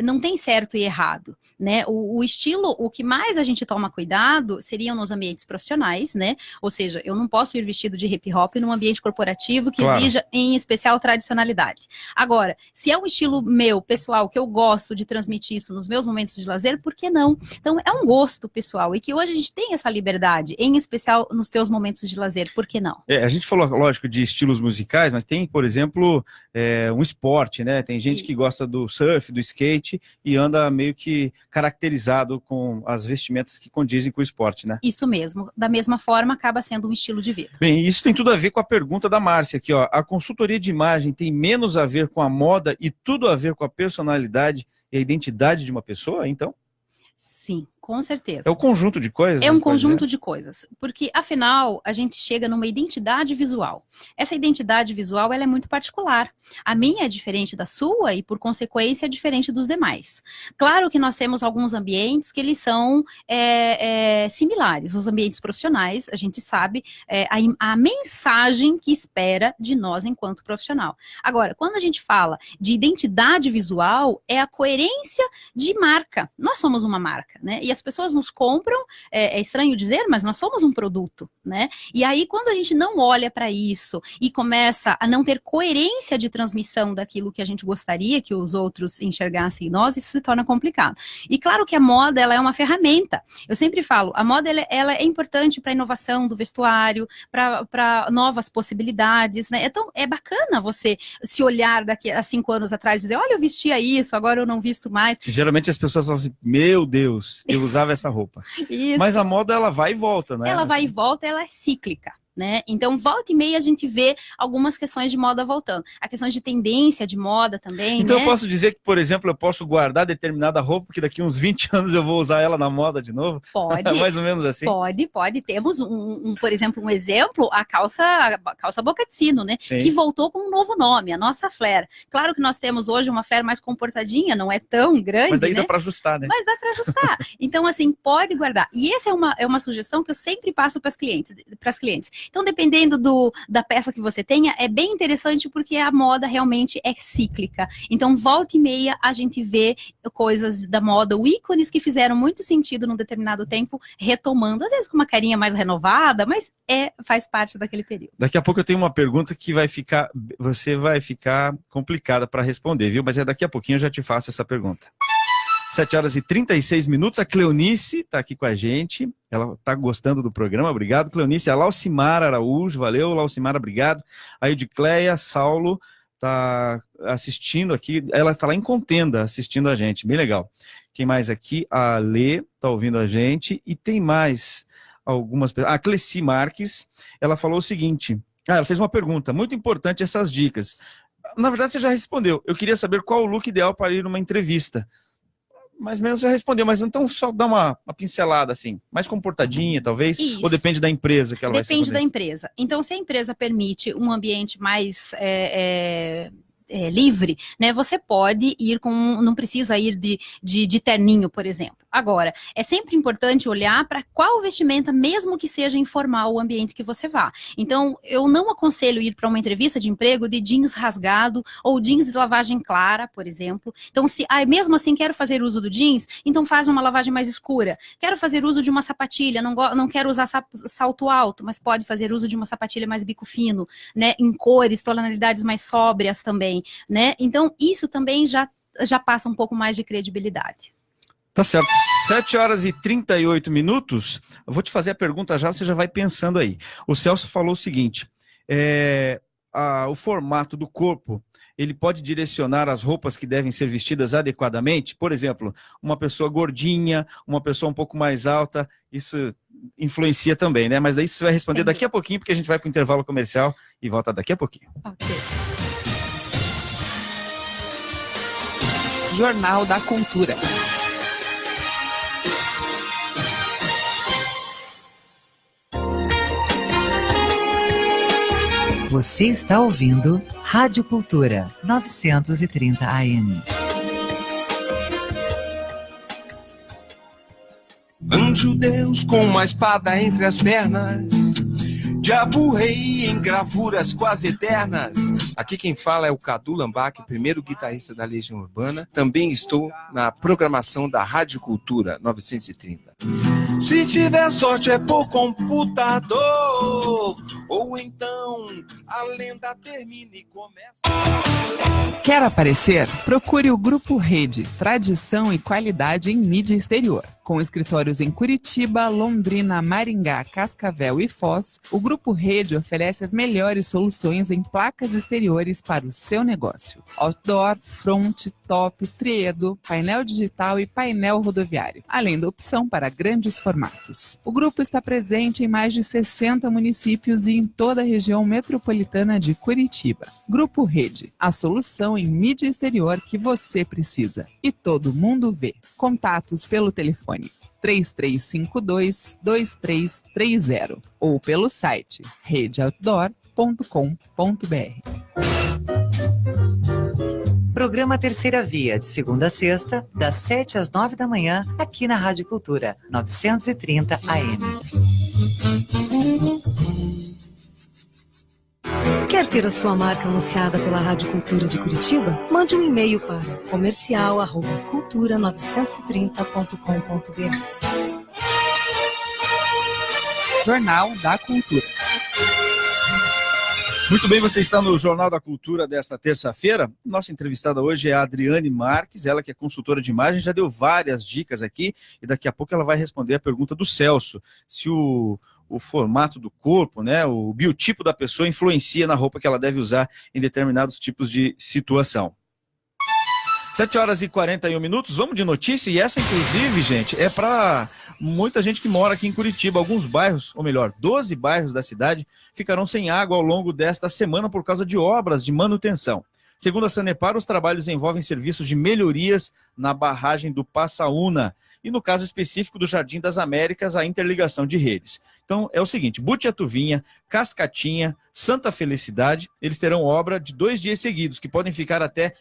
não tem certo e errado, né? O estilo, o que mais a gente toma cuidado seriam nos ambientes profissionais, né? Ou seja, eu não posso ir vestido de hip hop num ambiente corporativo que exija, em especial, tradicionalidade. Agora, se é um estilo meu, pessoal, que eu gosto de transmitir isso nos meus momentos de lazer, por que não? Então, é um gosto pessoal e que hoje a gente tem essa liberdade, em especial nos teus momentos de lazer, por que não? A gente falou, lógico, de estilos musicais, mas tem, por exemplo, um esporte, né? Tem gente que gosta do surf, do skate e anda meio que caracterizado com as vestimentas que condizem com o esporte, né? Isso mesmo. Da mesma forma, acaba sendo um estilo de vida. Bem, isso tem tudo a ver com a pergunta da Márcia aqui, ó. A consultoria de imagem tem menos a ver com a moda e tudo a ver com a personalidade e a identidade de uma pessoa, então? Sim, com certeza. É um conjunto de coisas? É um conjunto de coisas, porque afinal a gente chega numa identidade visual. Essa identidade visual ela é muito particular. A minha é diferente da sua e por consequência é diferente dos demais. Claro que nós temos alguns ambientes que eles são similares. Os ambientes profissionais, a gente sabe a mensagem que espera de nós enquanto profissional. Agora, quando a gente fala de identidade visual, é a coerência de marca. Nós somos uma marca, né? E as pessoas nos compram, é estranho dizer, mas nós somos um produto, né? E aí, quando a gente não olha para isso e começa a não ter coerência de transmissão daquilo que a gente gostaria que os outros enxergassem em nós, isso se torna complicado. E claro que a moda, ela é uma ferramenta. Eu sempre falo, a moda, ela é importante para a inovação do vestuário, para novas possibilidades, né? Então, é bacana você se olhar daqui a 5 anos atrás e dizer, olha, eu vestia isso, agora eu não visto mais. Geralmente as pessoas falam assim, meu Deus, eu usava essa roupa. Isso. Mas a moda, ela vai e volta, né? Ela vai e volta, ela é cíclica. Né? Então, volta e meia a gente vê algumas questões de moda voltando. A questão de tendência de moda também, então, né? eu posso dizer que, por exemplo, eu posso guardar determinada roupa, porque daqui uns 20 anos eu vou usar ela na moda de novo? Pode. Mais ou menos assim? Pode. Temos, por exemplo, um exemplo, a calça boca de sino, né? Sim. Que voltou com um novo nome, a nossa flare. Claro que nós temos hoje uma flare mais comportadinha, não é tão grande, mas daí né? dá para ajustar, né? Mas dá para ajustar. Então, assim, pode guardar. E essa é uma sugestão que eu sempre passo para as clientes. Então, dependendo da peça que você tenha, é bem interessante porque a moda realmente é cíclica. Então, volta e meia, a gente vê coisas da moda, ícones que fizeram muito sentido num determinado tempo, retomando, às vezes com uma carinha mais renovada, mas faz parte daquele período. Daqui a pouco eu tenho uma pergunta que você vai ficar complicada para responder, viu? Mas daqui a pouquinho eu já te faço essa pergunta. 7h36, a Cleonice está aqui com a gente, ela está gostando do programa, obrigado, Cleonice. A Laucimara Araújo, valeu, Laucimara, obrigado. A Edicleia Saulo está assistindo aqui, ela está lá em Contenda assistindo a gente, bem legal. Quem mais aqui? A Lê está ouvindo a gente, e tem mais algumas pessoas. A Cleci Marques, ela falou o seguinte, ela fez uma pergunta, muito importante essas dicas. Na verdade você já respondeu, eu queria saber qual o look ideal para ir numa entrevista. Mais ou menos já respondeu, mas então só dá uma pincelada assim, mais comportadinha talvez, Isso. Ou depende da empresa que ela vai se Depende da empresa. Então, se a empresa permite um ambiente mais livre, né, você pode ir não precisa ir de terninho, por exemplo. Agora, é sempre importante olhar para qual vestimenta, mesmo que seja informal o ambiente que você vá. Então, eu não aconselho ir para uma entrevista de emprego de jeans rasgado ou jeans de lavagem clara, por exemplo. Então, se mesmo assim quero fazer uso do jeans, então faz uma lavagem mais escura. Quero fazer uso de uma sapatilha, não quero usar salto alto, mas pode fazer uso de uma sapatilha mais bico fino, né, em cores, tonalidades mais sóbrias também, né? Então, isso também já passa um pouco mais de credibilidade. Tá certo. 7h38. Eu vou te fazer a pergunta já, você já vai pensando aí. O Celso falou o seguinte, o formato do corpo, ele pode direcionar as roupas que devem ser vestidas adequadamente? Por exemplo, uma pessoa gordinha, uma pessoa um pouco mais alta, isso influencia também, né? Mas daí você vai responder daqui a pouquinho, porque a gente vai para o intervalo comercial e volta daqui a pouquinho. Ok. Jornal da Cultura. Você está ouvindo Rádio Cultura 930 AM. Anjo Deus com uma espada entre as pernas, Diabo Rei em gravuras quase eternas. Aqui quem fala é o Cadu Lambac, primeiro guitarrista da Legião Urbana. Também estou na programação da Rádio Cultura 930. Se tiver sorte é por computador, ou então a lenda termina e começa. Quer aparecer? Procure o Grupo Rede, tradição e qualidade em mídia exterior. Com escritórios em Curitiba, Londrina, Maringá, Cascavel e Foz, o Grupo Rede oferece as melhores soluções em placas exteriores para o seu negócio. Outdoor, front, top, triedo, painel digital e painel rodoviário, além da opção para grandes formatos. O grupo está presente em mais de 60 municípios e em toda a região metropolitana de Curitiba. Grupo Rede, a solução em mídia exterior que você precisa. E todo mundo vê. Contatos pelo telefone 3352-2330 ou pelo site redeoutdoor.com.br. Programa Terceira Via, de segunda a sexta, das 7 às 9 da manhã, aqui na Rádio Cultura 930 AM. Quer ter a sua marca anunciada pela Rádio Cultura de Curitiba? Mande um e-mail para comercial@cultura930.com.br. Jornal da Cultura. Muito bem, você está no Jornal da Cultura desta terça-feira. Nossa entrevistada hoje é a Adriane Marques, ela que é consultora de imagem, já deu várias dicas aqui e daqui a pouco ela vai responder a pergunta do Celso, se o formato do corpo, né, o biotipo da pessoa influencia na roupa que ela deve usar em determinados tipos de situação. 7h41, vamos de notícia, e essa inclusive, gente, é para muita gente que mora aqui em Curitiba. Alguns bairros, ou melhor, 12 bairros da cidade ficarão sem água ao longo desta semana por causa de obras de manutenção. Segundo a Sanepar, os trabalhos envolvem serviços de melhorias na barragem do Passaúna e, no caso específico do Jardim das Américas, a interligação de redes. Então, é o seguinte, Butiatuvinha, Cascatinha, Santa Felicidade, eles terão obra de 2 dias seguidos, que podem ficar até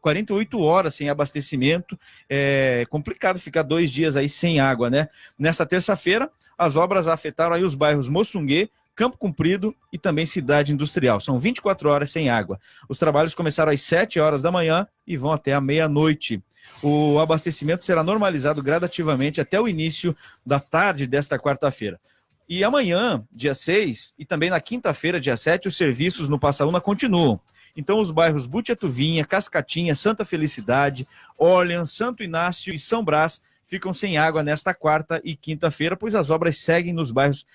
48 horas sem abastecimento. É complicado ficar 2 dias aí sem água, né? Nesta terça-feira, as obras afetaram aí os bairros Moçunguê, Campo Comprido e também Cidade Industrial. São 24 horas sem água. Os trabalhos começaram às 7 horas da manhã e vão até a meia-noite. O abastecimento será normalizado gradativamente até o início da tarde desta quarta-feira. E amanhã, dia 6, e também na quinta-feira, dia 7, os serviços no Passaúna continuam. Então, os bairros Butiatuvinha, Cascatinha, Santa Felicidade, Orleans, Santo Inácio e São Brás ficam sem água nesta quarta e quinta-feira, pois as obras seguem nos bairros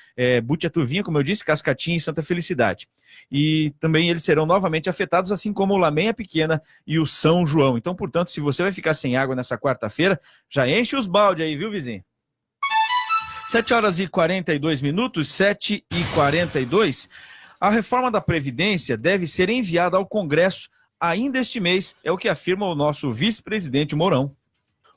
Butiatuvinha, como eu disse, Cascatinha e Santa Felicidade. E também eles serão novamente afetados, assim como o Lameia Pequena e o São João. Então, portanto, se você vai ficar sem água nessa quarta-feira, já enche os balde aí, viu, vizinho? 7 horas e 42 minutos, 7h42. A reforma da Previdência deve ser enviada ao Congresso ainda este mês, é o que afirma o nosso vice-presidente Mourão.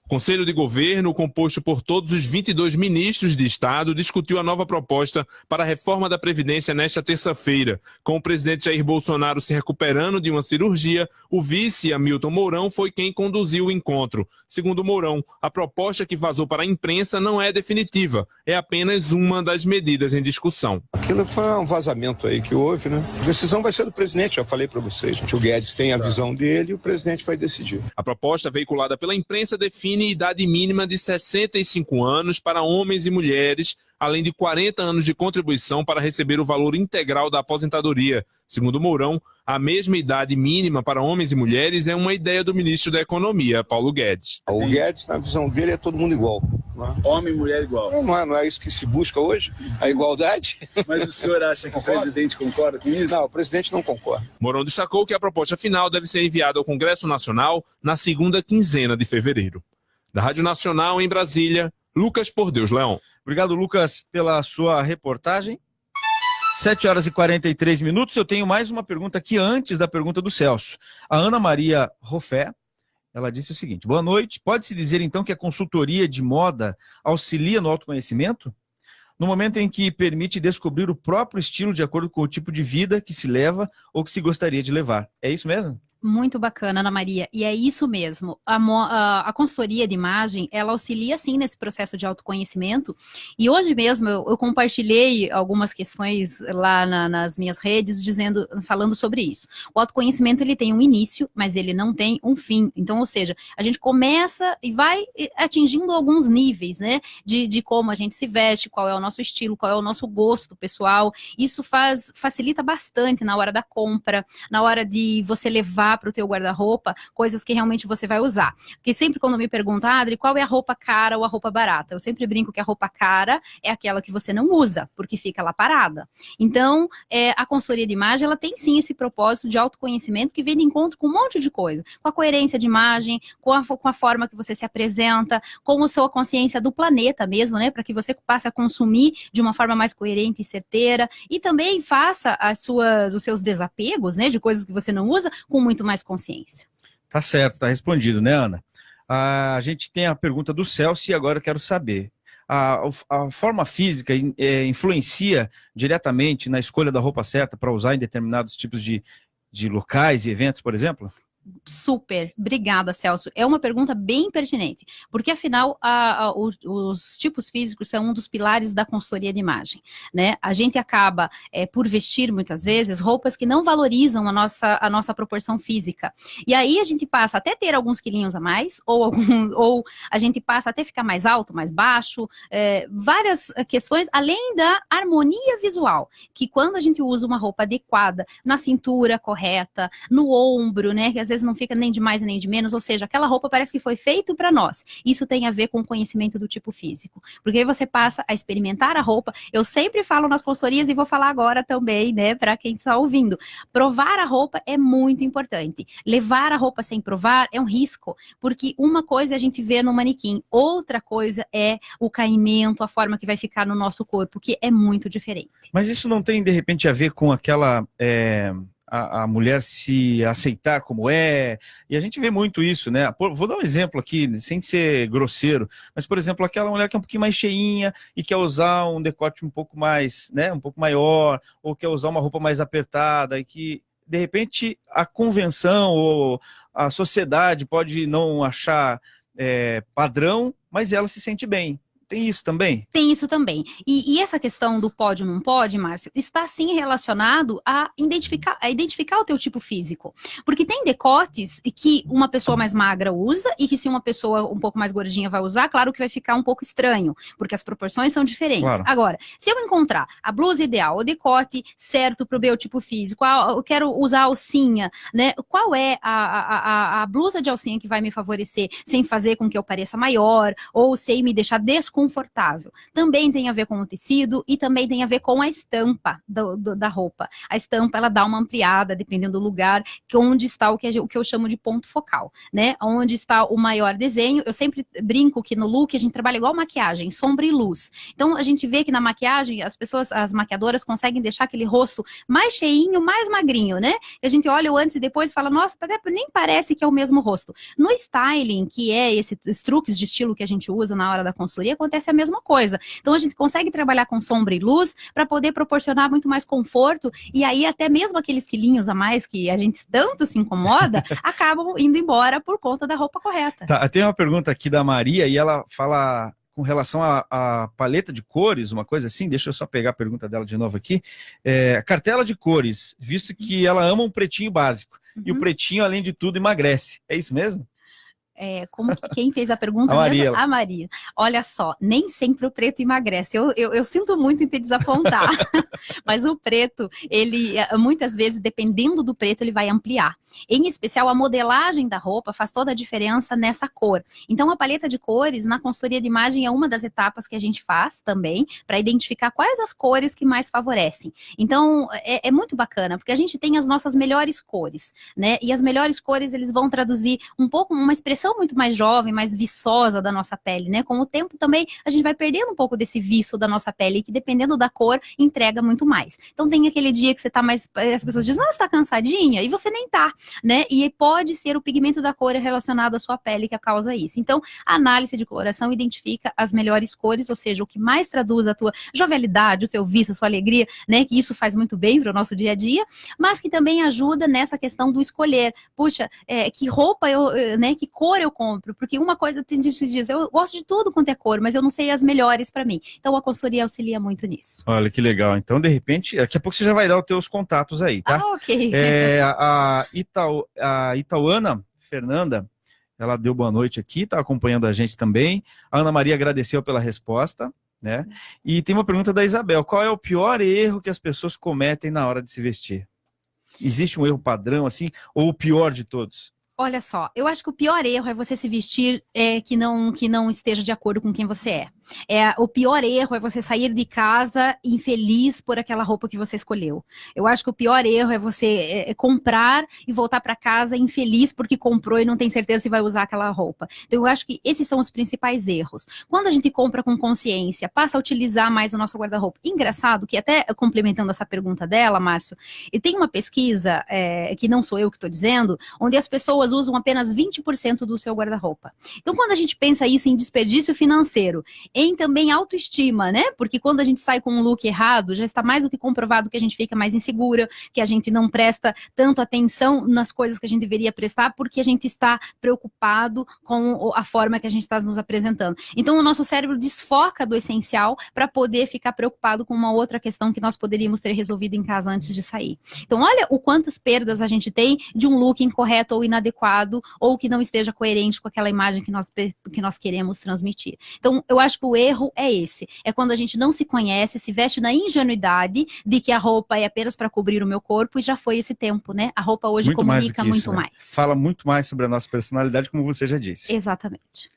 O Conselho de Governo, composto por todos os 22 ministros de Estado, discutiu a nova proposta para a reforma da Previdência nesta terça-feira. Com o presidente Jair Bolsonaro se recuperando de uma cirurgia, o vice Hamilton Mourão foi quem conduziu o encontro. Segundo Mourão, a proposta que vazou para a imprensa não é definitiva, é apenas uma das medidas em discussão. Aquilo foi um vazamento aí que houve, né? A decisão vai ser do presidente, já falei para vocês. O Guedes tem a visão dele e o presidente vai decidir. A proposta veiculada pela imprensa define idade mínima de 65 anos para homens e mulheres, além de 40 anos de contribuição para receber o valor integral da aposentadoria. Segundo Mourão, a mesma idade mínima para homens e mulheres é uma ideia do ministro da Economia, Paulo Guedes. O Guedes, na visão dele, é todo mundo igual. Né? Homem e mulher igual. Não é isso que se busca hoje, a igualdade. Mas o senhor acha que o presidente concorda com isso? Não, o presidente não concorda. Mourão destacou que a proposta final deve ser enviada ao Congresso Nacional na segunda quinzena de fevereiro. Da Rádio Nacional em Brasília, Lucas Por Deus Leão. Obrigado, Lucas, pela sua reportagem. 7 horas e 43 minutos. Eu tenho mais uma pergunta aqui antes da pergunta do Celso. A Ana Maria Rofé, ela disse o seguinte: boa noite. Pode-se dizer então que a consultoria de moda auxilia no autoconhecimento? No momento em que permite descobrir o próprio estilo de acordo com o tipo de vida que se leva ou que se gostaria de levar. É isso mesmo? Muito bacana, Ana Maria, e é isso mesmo. A consultoria de imagem, ela auxilia sim nesse processo de autoconhecimento, e hoje mesmo eu compartilhei algumas questões lá nas minhas redes, falando sobre isso. O autoconhecimento, ele tem um início, mas ele não tem um fim. Então, ou seja, a gente começa e vai atingindo alguns níveis, né, de como a gente se veste, qual é o nosso estilo, qual é o nosso gosto pessoal. Isso facilita bastante na hora da compra, na hora de você levar para o teu guarda-roupa coisas que realmente você vai usar. Porque sempre quando me perguntam, Adri, qual é a roupa cara ou a roupa barata? Eu sempre brinco que a roupa cara é aquela que você não usa, porque fica lá parada. Então, a consultoria de imagem, ela tem sim esse propósito de autoconhecimento que vem de encontro com um monte de coisa. Com a coerência de imagem, com a forma que você se apresenta, com a sua consciência do planeta mesmo, né? Para que você passe a consumir de uma forma mais coerente e certeira. E também faça os seus desapegos, né? De coisas que você não usa, com muito mais consciência. Tá certo, tá respondido, né, Ana? A gente tem a pergunta do Celso e agora eu quero saber. A forma física influencia diretamente na escolha da roupa certa para usar em determinados tipos de locais e eventos, por exemplo? Super, obrigada, Celso. É uma pergunta bem pertinente, porque afinal os tipos físicos são um dos pilares da consultoria de imagem, né? A gente acaba por vestir muitas vezes roupas que não valorizam a nossa proporção física, e aí a gente passa até ter alguns quilinhos a mais, ou a gente passa até ficar mais alto, mais baixo, várias questões, além da harmonia visual, que quando a gente usa uma roupa adequada, na cintura correta, no ombro, né, que às vezes não fica nem de mais nem de menos, ou seja, aquela roupa parece que foi feito para nós. Isso tem a ver com o conhecimento do tipo físico, porque aí você passa a experimentar a roupa. Eu sempre falo nas consultorias e vou falar agora também, né, para quem está ouvindo. Provar a roupa é muito importante. Levar a roupa sem provar é um risco, porque uma coisa é a gente ver no manequim, outra coisa é o caimento, a forma que vai ficar no nosso corpo, que é muito diferente. Mas isso não tem, de repente, a ver com aquela... A mulher se aceitar como é, e a gente vê muito isso, né? Vou dar um exemplo aqui, sem ser grosseiro, mas, por exemplo, aquela mulher que é um pouquinho mais cheinha e quer usar um decote um pouco mais, né, um pouco maior, ou quer usar uma roupa mais apertada, e que de repente, a convenção ou a sociedade pode não achar padrão, mas ela se sente bem. Tem isso também? Tem isso também. E essa questão do pode ou não pode, Márcio, está sim relacionado a identificar o teu tipo físico. Porque tem decotes que uma pessoa mais magra usa e que se uma pessoa um pouco mais gordinha vai usar, claro que vai ficar um pouco estranho, porque as proporções são diferentes. Claro. Agora, se eu encontrar a blusa ideal, o decote certo para o meu tipo físico, eu quero usar alcinha, né? Qual é a blusa de alcinha que vai me favorecer sem fazer com que eu pareça maior ou sem me deixar desconfortável? Também tem a ver com o tecido e também tem a ver com a estampa da roupa. A estampa, ela dá uma ampliada, dependendo do lugar, onde está o que eu chamo de ponto focal, né? Onde está o maior desenho. Eu sempre brinco que no look a gente trabalha igual maquiagem, sombra e luz. Então a gente vê que na maquiagem as maquiadoras conseguem deixar aquele rosto mais cheinho, mais magrinho, né? E a gente olha o antes e depois e fala, nossa, nem parece que é o mesmo rosto. No styling, que é esses truques de estilo que a gente usa na hora da consultoria, acontece a mesma coisa. Então a gente consegue trabalhar com sombra e luz para poder proporcionar muito mais conforto e aí até mesmo aqueles quilinhos a mais que a gente tanto se incomoda, acabam indo embora por conta da roupa correta. Tá, tem uma pergunta aqui da Maria e ela fala com relação à paleta de cores, uma coisa assim, deixa eu só pegar a pergunta dela de novo aqui. A cartela de cores, visto que ela ama um pretinho básico e o pretinho, além de tudo, emagrece. É isso mesmo? Quem fez a pergunta? A Maria. Olha só, nem sempre o preto emagrece. Eu sinto muito em te desapontar, mas o preto, ele muitas vezes, dependendo do preto, ele vai ampliar. Em especial, a modelagem da roupa faz toda a diferença nessa cor. Então, a paleta de cores, na consultoria de imagem, é uma das etapas que a gente faz também, para identificar quais as cores que mais favorecem. Então, é muito bacana, porque a gente tem as nossas melhores cores, né? E as melhores cores, eles vão traduzir um pouco uma expressão muito mais jovem, mais viçosa da nossa pele, né? Com o tempo também a gente vai perdendo um pouco desse viço da nossa pele, que dependendo da cor, entrega muito mais. Então tem aquele dia que você tá mais... As pessoas dizem, nossa, tá cansadinha? E você nem tá, né? E pode ser o pigmento da cor relacionado à sua pele que causa isso. Então, a análise de coloração identifica as melhores cores, ou seja, o que mais traduz a tua jovialidade, o teu vício, a sua alegria, né? Que isso faz muito bem para o nosso dia a dia, mas que também ajuda nessa questão do escolher. Puxa, que roupa né? Que cor eu compro, porque uma coisa tem gente que diz, eu gosto de tudo quanto é cor, mas eu não sei as melhores para mim. Então a consultoria auxilia muito nisso. Olha que legal. Então, de repente, daqui a pouco você já vai dar os teus contatos aí, tá? Ok. A Itauana Fernanda, ela deu boa noite aqui, tá acompanhando a gente também. A Ana Maria agradeceu pela resposta, né? E tem uma pergunta da Isabel, qual é o pior erro que as pessoas cometem na hora de se vestir? Existe um erro padrão, assim, ou o pior de todos? Olha só, eu acho que o pior erro é você se vestir que não esteja de acordo com quem você é. O pior erro é você sair de casa infeliz por aquela roupa que você escolheu. Eu acho que o pior erro é você comprar e voltar para casa infeliz porque comprou e não tem certeza se vai usar aquela roupa. Então eu acho que esses são os principais erros. Quando a gente compra com consciência, passa a utilizar mais o nosso guarda-roupa. Engraçado que até complementando essa pergunta dela, Márcio, e tem uma pesquisa que não sou eu que estou dizendo, onde as pessoas usam apenas 20% do seu guarda-roupa. Então quando a gente pensa isso em desperdício financeiro, em também autoestima, né? Porque quando a gente sai com um look errado, já está mais do que comprovado que a gente fica mais insegura, que a gente não presta tanto atenção nas coisas que a gente deveria prestar, porque a gente está preocupado com a forma que a gente está nos apresentando. Então o nosso cérebro desfoca do essencial para poder ficar preocupado com uma outra questão que nós poderíamos ter resolvido em casa antes de sair. Então olha o quantas perdas a gente tem de um look incorreto ou inadequado, ou que não esteja coerente com aquela imagem que nós queremos transmitir. Então eu acho que o erro é esse, é quando a gente não se conhece, se veste na ingenuidade de que a roupa é apenas para cobrir o meu corpo e já foi esse tempo, né? A roupa hoje comunica muito mais. Fala muito mais sobre a nossa personalidade, como você já disse. Exatamente.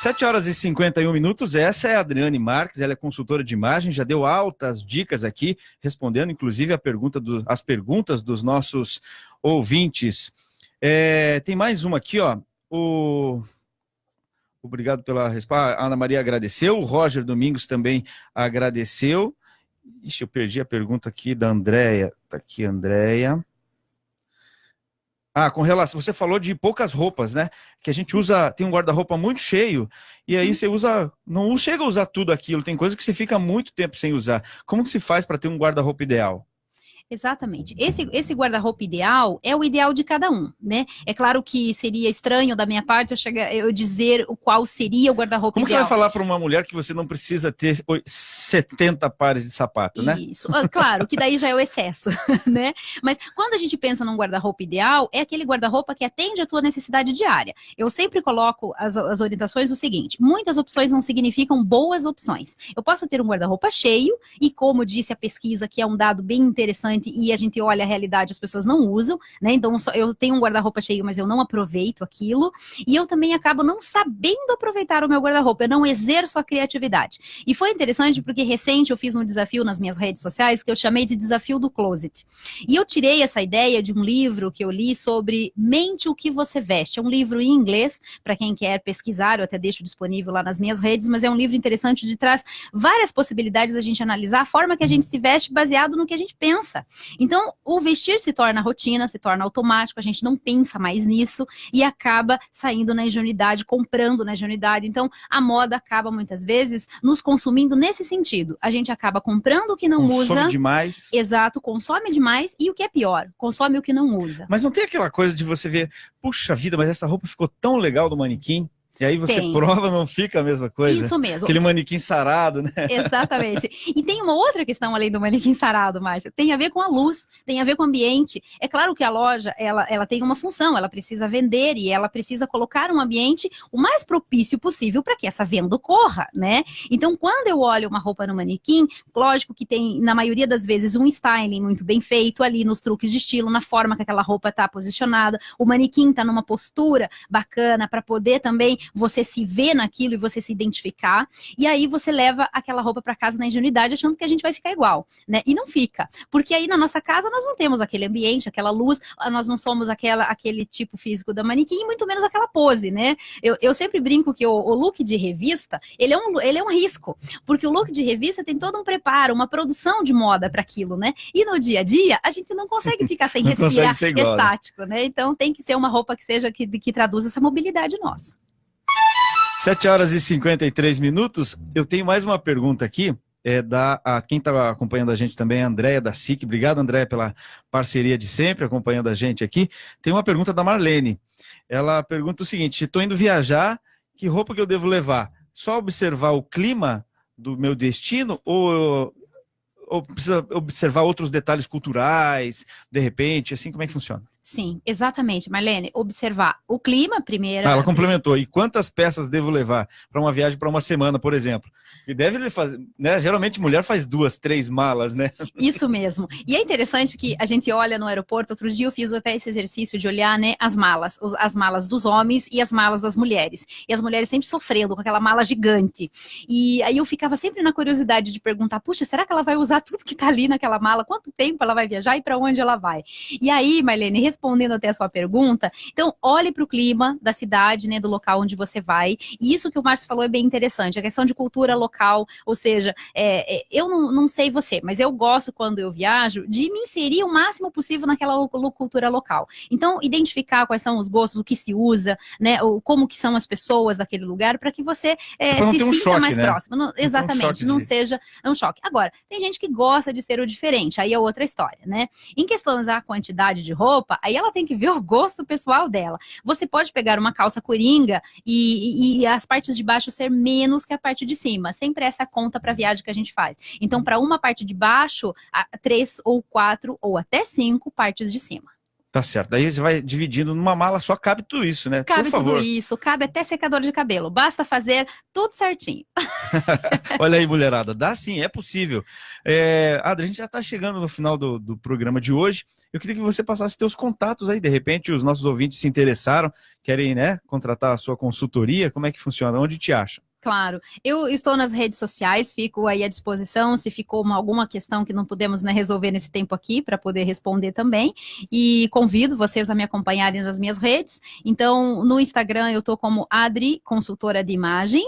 7h51, essa é a Adriane Marques, ela é consultora de imagem, já deu altas dicas aqui, respondendo inclusive as perguntas dos nossos ouvintes. Tem mais uma aqui, ó, Obrigado pela resposta. A Ana Maria agradeceu, o Roger Domingos também agradeceu. Ixi, eu perdi a pergunta aqui da Andréia. Tá aqui, Andréia. Com relação, você falou de poucas roupas, né? Que a gente usa, tem um guarda-roupa muito cheio, e aí você não chega a usar tudo aquilo, tem coisa que você fica muito tempo sem usar. Como que se faz para ter um guarda-roupa ideal? Exatamente. Esse guarda-roupa ideal é o ideal de cada um, né? É claro que seria estranho da minha parte eu dizer o qual seria o guarda-roupa ideal. Como você vai falar para uma mulher que você não precisa ter 70 pares de sapato, né? Isso, claro, que daí já é o excesso, né? Mas quando a gente pensa num guarda-roupa ideal, é aquele guarda-roupa que atende a tua necessidade diária. Eu sempre coloco as orientações o seguinte: muitas opções não significam boas opções. Eu posso ter um guarda-roupa cheio e, como disse a pesquisa, que é um dado bem interessante, e a gente olha a realidade, as pessoas não usam, né? Então eu tenho um guarda-roupa cheio, mas eu não aproveito aquilo, e eu também acabo não sabendo aproveitar o meu guarda-roupa, eu não exerço a criatividade. E foi interessante porque recente eu fiz um desafio nas minhas redes sociais que eu chamei de desafio do closet. E eu tirei essa ideia de um livro que eu li sobre Mente o que você veste. É um livro em inglês, para quem quer pesquisar, eu até deixo disponível lá nas minhas redes, mas é um livro interessante de traz várias possibilidades da gente analisar a forma que a gente se veste baseado no que a gente pensa. Então, o vestir se torna rotina, se torna automático, a gente não pensa mais nisso e acaba saindo na ingenuidade, comprando na ingenuidade. Então, a moda acaba muitas vezes nos consumindo nesse sentido. A gente acaba comprando o que não usa. Consome demais. Exato, consome demais e o que é pior, consome o que não usa. Mas não tem aquela coisa de você ver, puxa vida, mas essa roupa ficou tão legal do manequim. E aí você prova, não fica a mesma coisa. Isso mesmo. Aquele manequim sarado, né? Exatamente. E tem uma outra questão além do manequim sarado, Márcia. Tem a ver com a luz, tem a ver com o ambiente. É claro que a loja, ela tem uma função, ela precisa vender e ela precisa colocar um ambiente o mais propício possível para que essa venda ocorra, né? Então, quando eu olho uma roupa no manequim, lógico que tem, na maioria das vezes, um styling muito bem feito ali nos truques de estilo, na forma que aquela roupa está posicionada. O manequim está numa postura bacana para poder também você se vê naquilo e você se identificar, e aí você leva aquela roupa para casa na ingenuidade achando que a gente vai ficar igual, né? E não fica, porque aí na nossa casa nós não temos aquele ambiente, aquela luz, nós não somos aquele tipo físico da manequim, e muito menos aquela pose, né? Eu sempre brinco que o look de revista, ele é um risco, porque o look de revista tem todo um preparo, uma produção de moda para aquilo, né? E no dia a dia, a gente não consegue ficar sem respirar estático, né? Então tem que ser uma roupa que seja que traduza essa mobilidade nossa. 7 horas e 53 minutos. Eu tenho mais uma pergunta aqui. Quem está acompanhando a gente também é a Andréia da SIC. Obrigado, Andréia, pela parceria de sempre, acompanhando a gente aqui. Tem uma pergunta da Marlene. Ela pergunta o seguinte: estou indo viajar, que roupa que eu devo levar? Só observar o clima do meu destino ou precisa observar outros detalhes culturais, de repente, assim, como é que funciona? Sim, exatamente, Marlene. Observar o clima primeiro. Ela complementou. E quantas peças devo levar para uma viagem para uma semana, por exemplo? E deve fazer, né? Geralmente mulher faz 2, 3 malas, né? Isso mesmo. E é interessante que a gente olha no aeroporto. Outro dia eu fiz até esse exercício de olhar, né, as malas dos homens e as malas das mulheres. E as mulheres sempre sofrendo com aquela mala gigante. E aí eu ficava sempre na curiosidade de perguntar: puxa, será que ela vai usar tudo que tá ali naquela mala? Quanto tempo ela vai viajar e para onde ela vai? E aí, Marlene, respondendo até a sua pergunta, então olhe para o clima da cidade, né, do local onde você vai, e isso que o Márcio falou é bem interessante, a questão de cultura local, ou seja, eu não sei você, mas eu gosto, quando eu viajo, de me inserir o máximo possível naquela cultura local. Então, identificar quais são os gostos, o que se usa, né, como que são as pessoas daquele lugar, para que você se sinta choque, mais, né, próximo. Exatamente, não seja um choque. Agora, tem gente que gosta de ser o diferente, aí é outra história, né? Em questão da quantidade de roupa, aí ela tem que ver o gosto pessoal dela. Você pode pegar uma calça coringa e as partes de baixo ser menos que a parte de cima. Sempre essa conta para a viagem que a gente faz. Então, para uma parte de baixo, 3 ou 4 ou até 5 partes de cima. Tá certo. Daí você vai dividindo numa mala, só cabe tudo isso, né? Cabe por favor. tudo isso, cabe até secador de cabelo. Basta fazer tudo certinho. Olha aí, mulherada, dá sim, é possível. Adri, a gente já está chegando no final do programa de hoje. Eu queria que você passasse teus contatos aí. De repente, os nossos ouvintes se interessaram, querem, né, contratar a sua consultoria. Como é que funciona? Onde te acham? Claro, eu estou nas redes sociais, fico aí à disposição, se ficou alguma questão que não pudemos, né, resolver nesse tempo aqui, para poder responder também, e convido vocês a me acompanharem nas minhas redes. Então, no Instagram eu estou como Adri, consultora de imagem.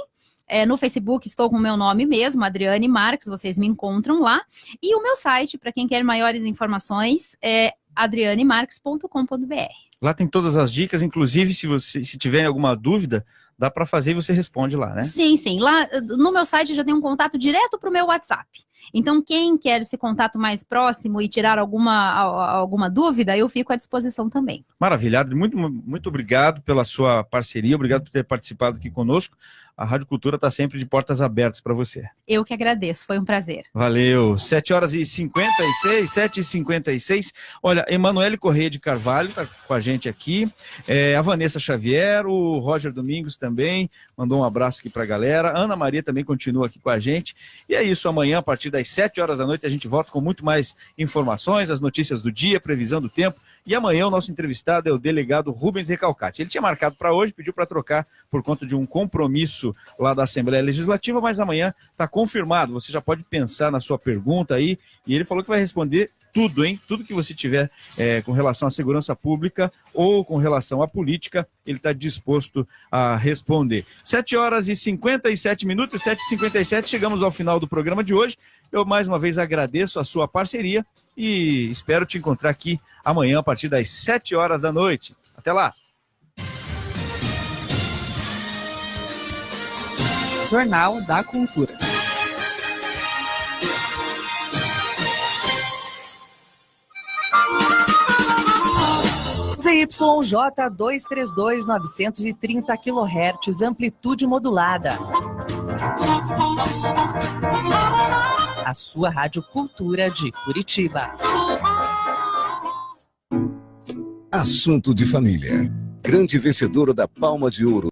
No Facebook estou com o meu nome mesmo, Adriane Marques, vocês me encontram lá. E o meu site, para quem quer maiores informações, é adrianemarques.com.br. Lá tem todas as dicas, inclusive se tiver alguma dúvida, dá para fazer e você responde lá, né? Sim. Lá no meu site já tem um contato direto para o meu WhatsApp. Então, quem quer esse contato mais próximo e tirar alguma dúvida, eu fico à disposição também. Maravilha, Adri, muito obrigado pela sua parceria, obrigado por ter participado aqui conosco. A Rádio Cultura está sempre de portas abertas para você. Eu que agradeço, foi um prazer. Valeu, 7h56. Olha, Emanuele Correia de Carvalho está com a gente aqui, a Vanessa Xavier, o Roger Domingos também, mandou um abraço aqui para a galera, Ana Maria também continua aqui com a gente, e é isso, amanhã, a partir das 7 horas da noite, a gente volta com muito mais informações, as notícias do dia, previsão do tempo, e amanhã o nosso entrevistado é o delegado Rubens Recalcati. Ele tinha marcado para hoje, pediu para trocar por conta de um compromisso lá da Assembleia Legislativa, mas amanhã está confirmado. Você já pode pensar na sua pergunta aí, e ele falou que vai responder tudo, hein? Tudo que você tiver com relação à segurança pública ou com relação à política, ele está disposto a responder. 7h57, 7h57, chegamos ao final do programa de hoje. Eu mais uma vez agradeço a sua parceria e espero te encontrar aqui amanhã a partir das 7 horas da noite. Até lá! Jornal da Cultura. ZYJ 232, 930 kHz, amplitude modulada. A sua Rádio Cultura de Curitiba. Assunto de família. Grande vencedora da Palma de Ouro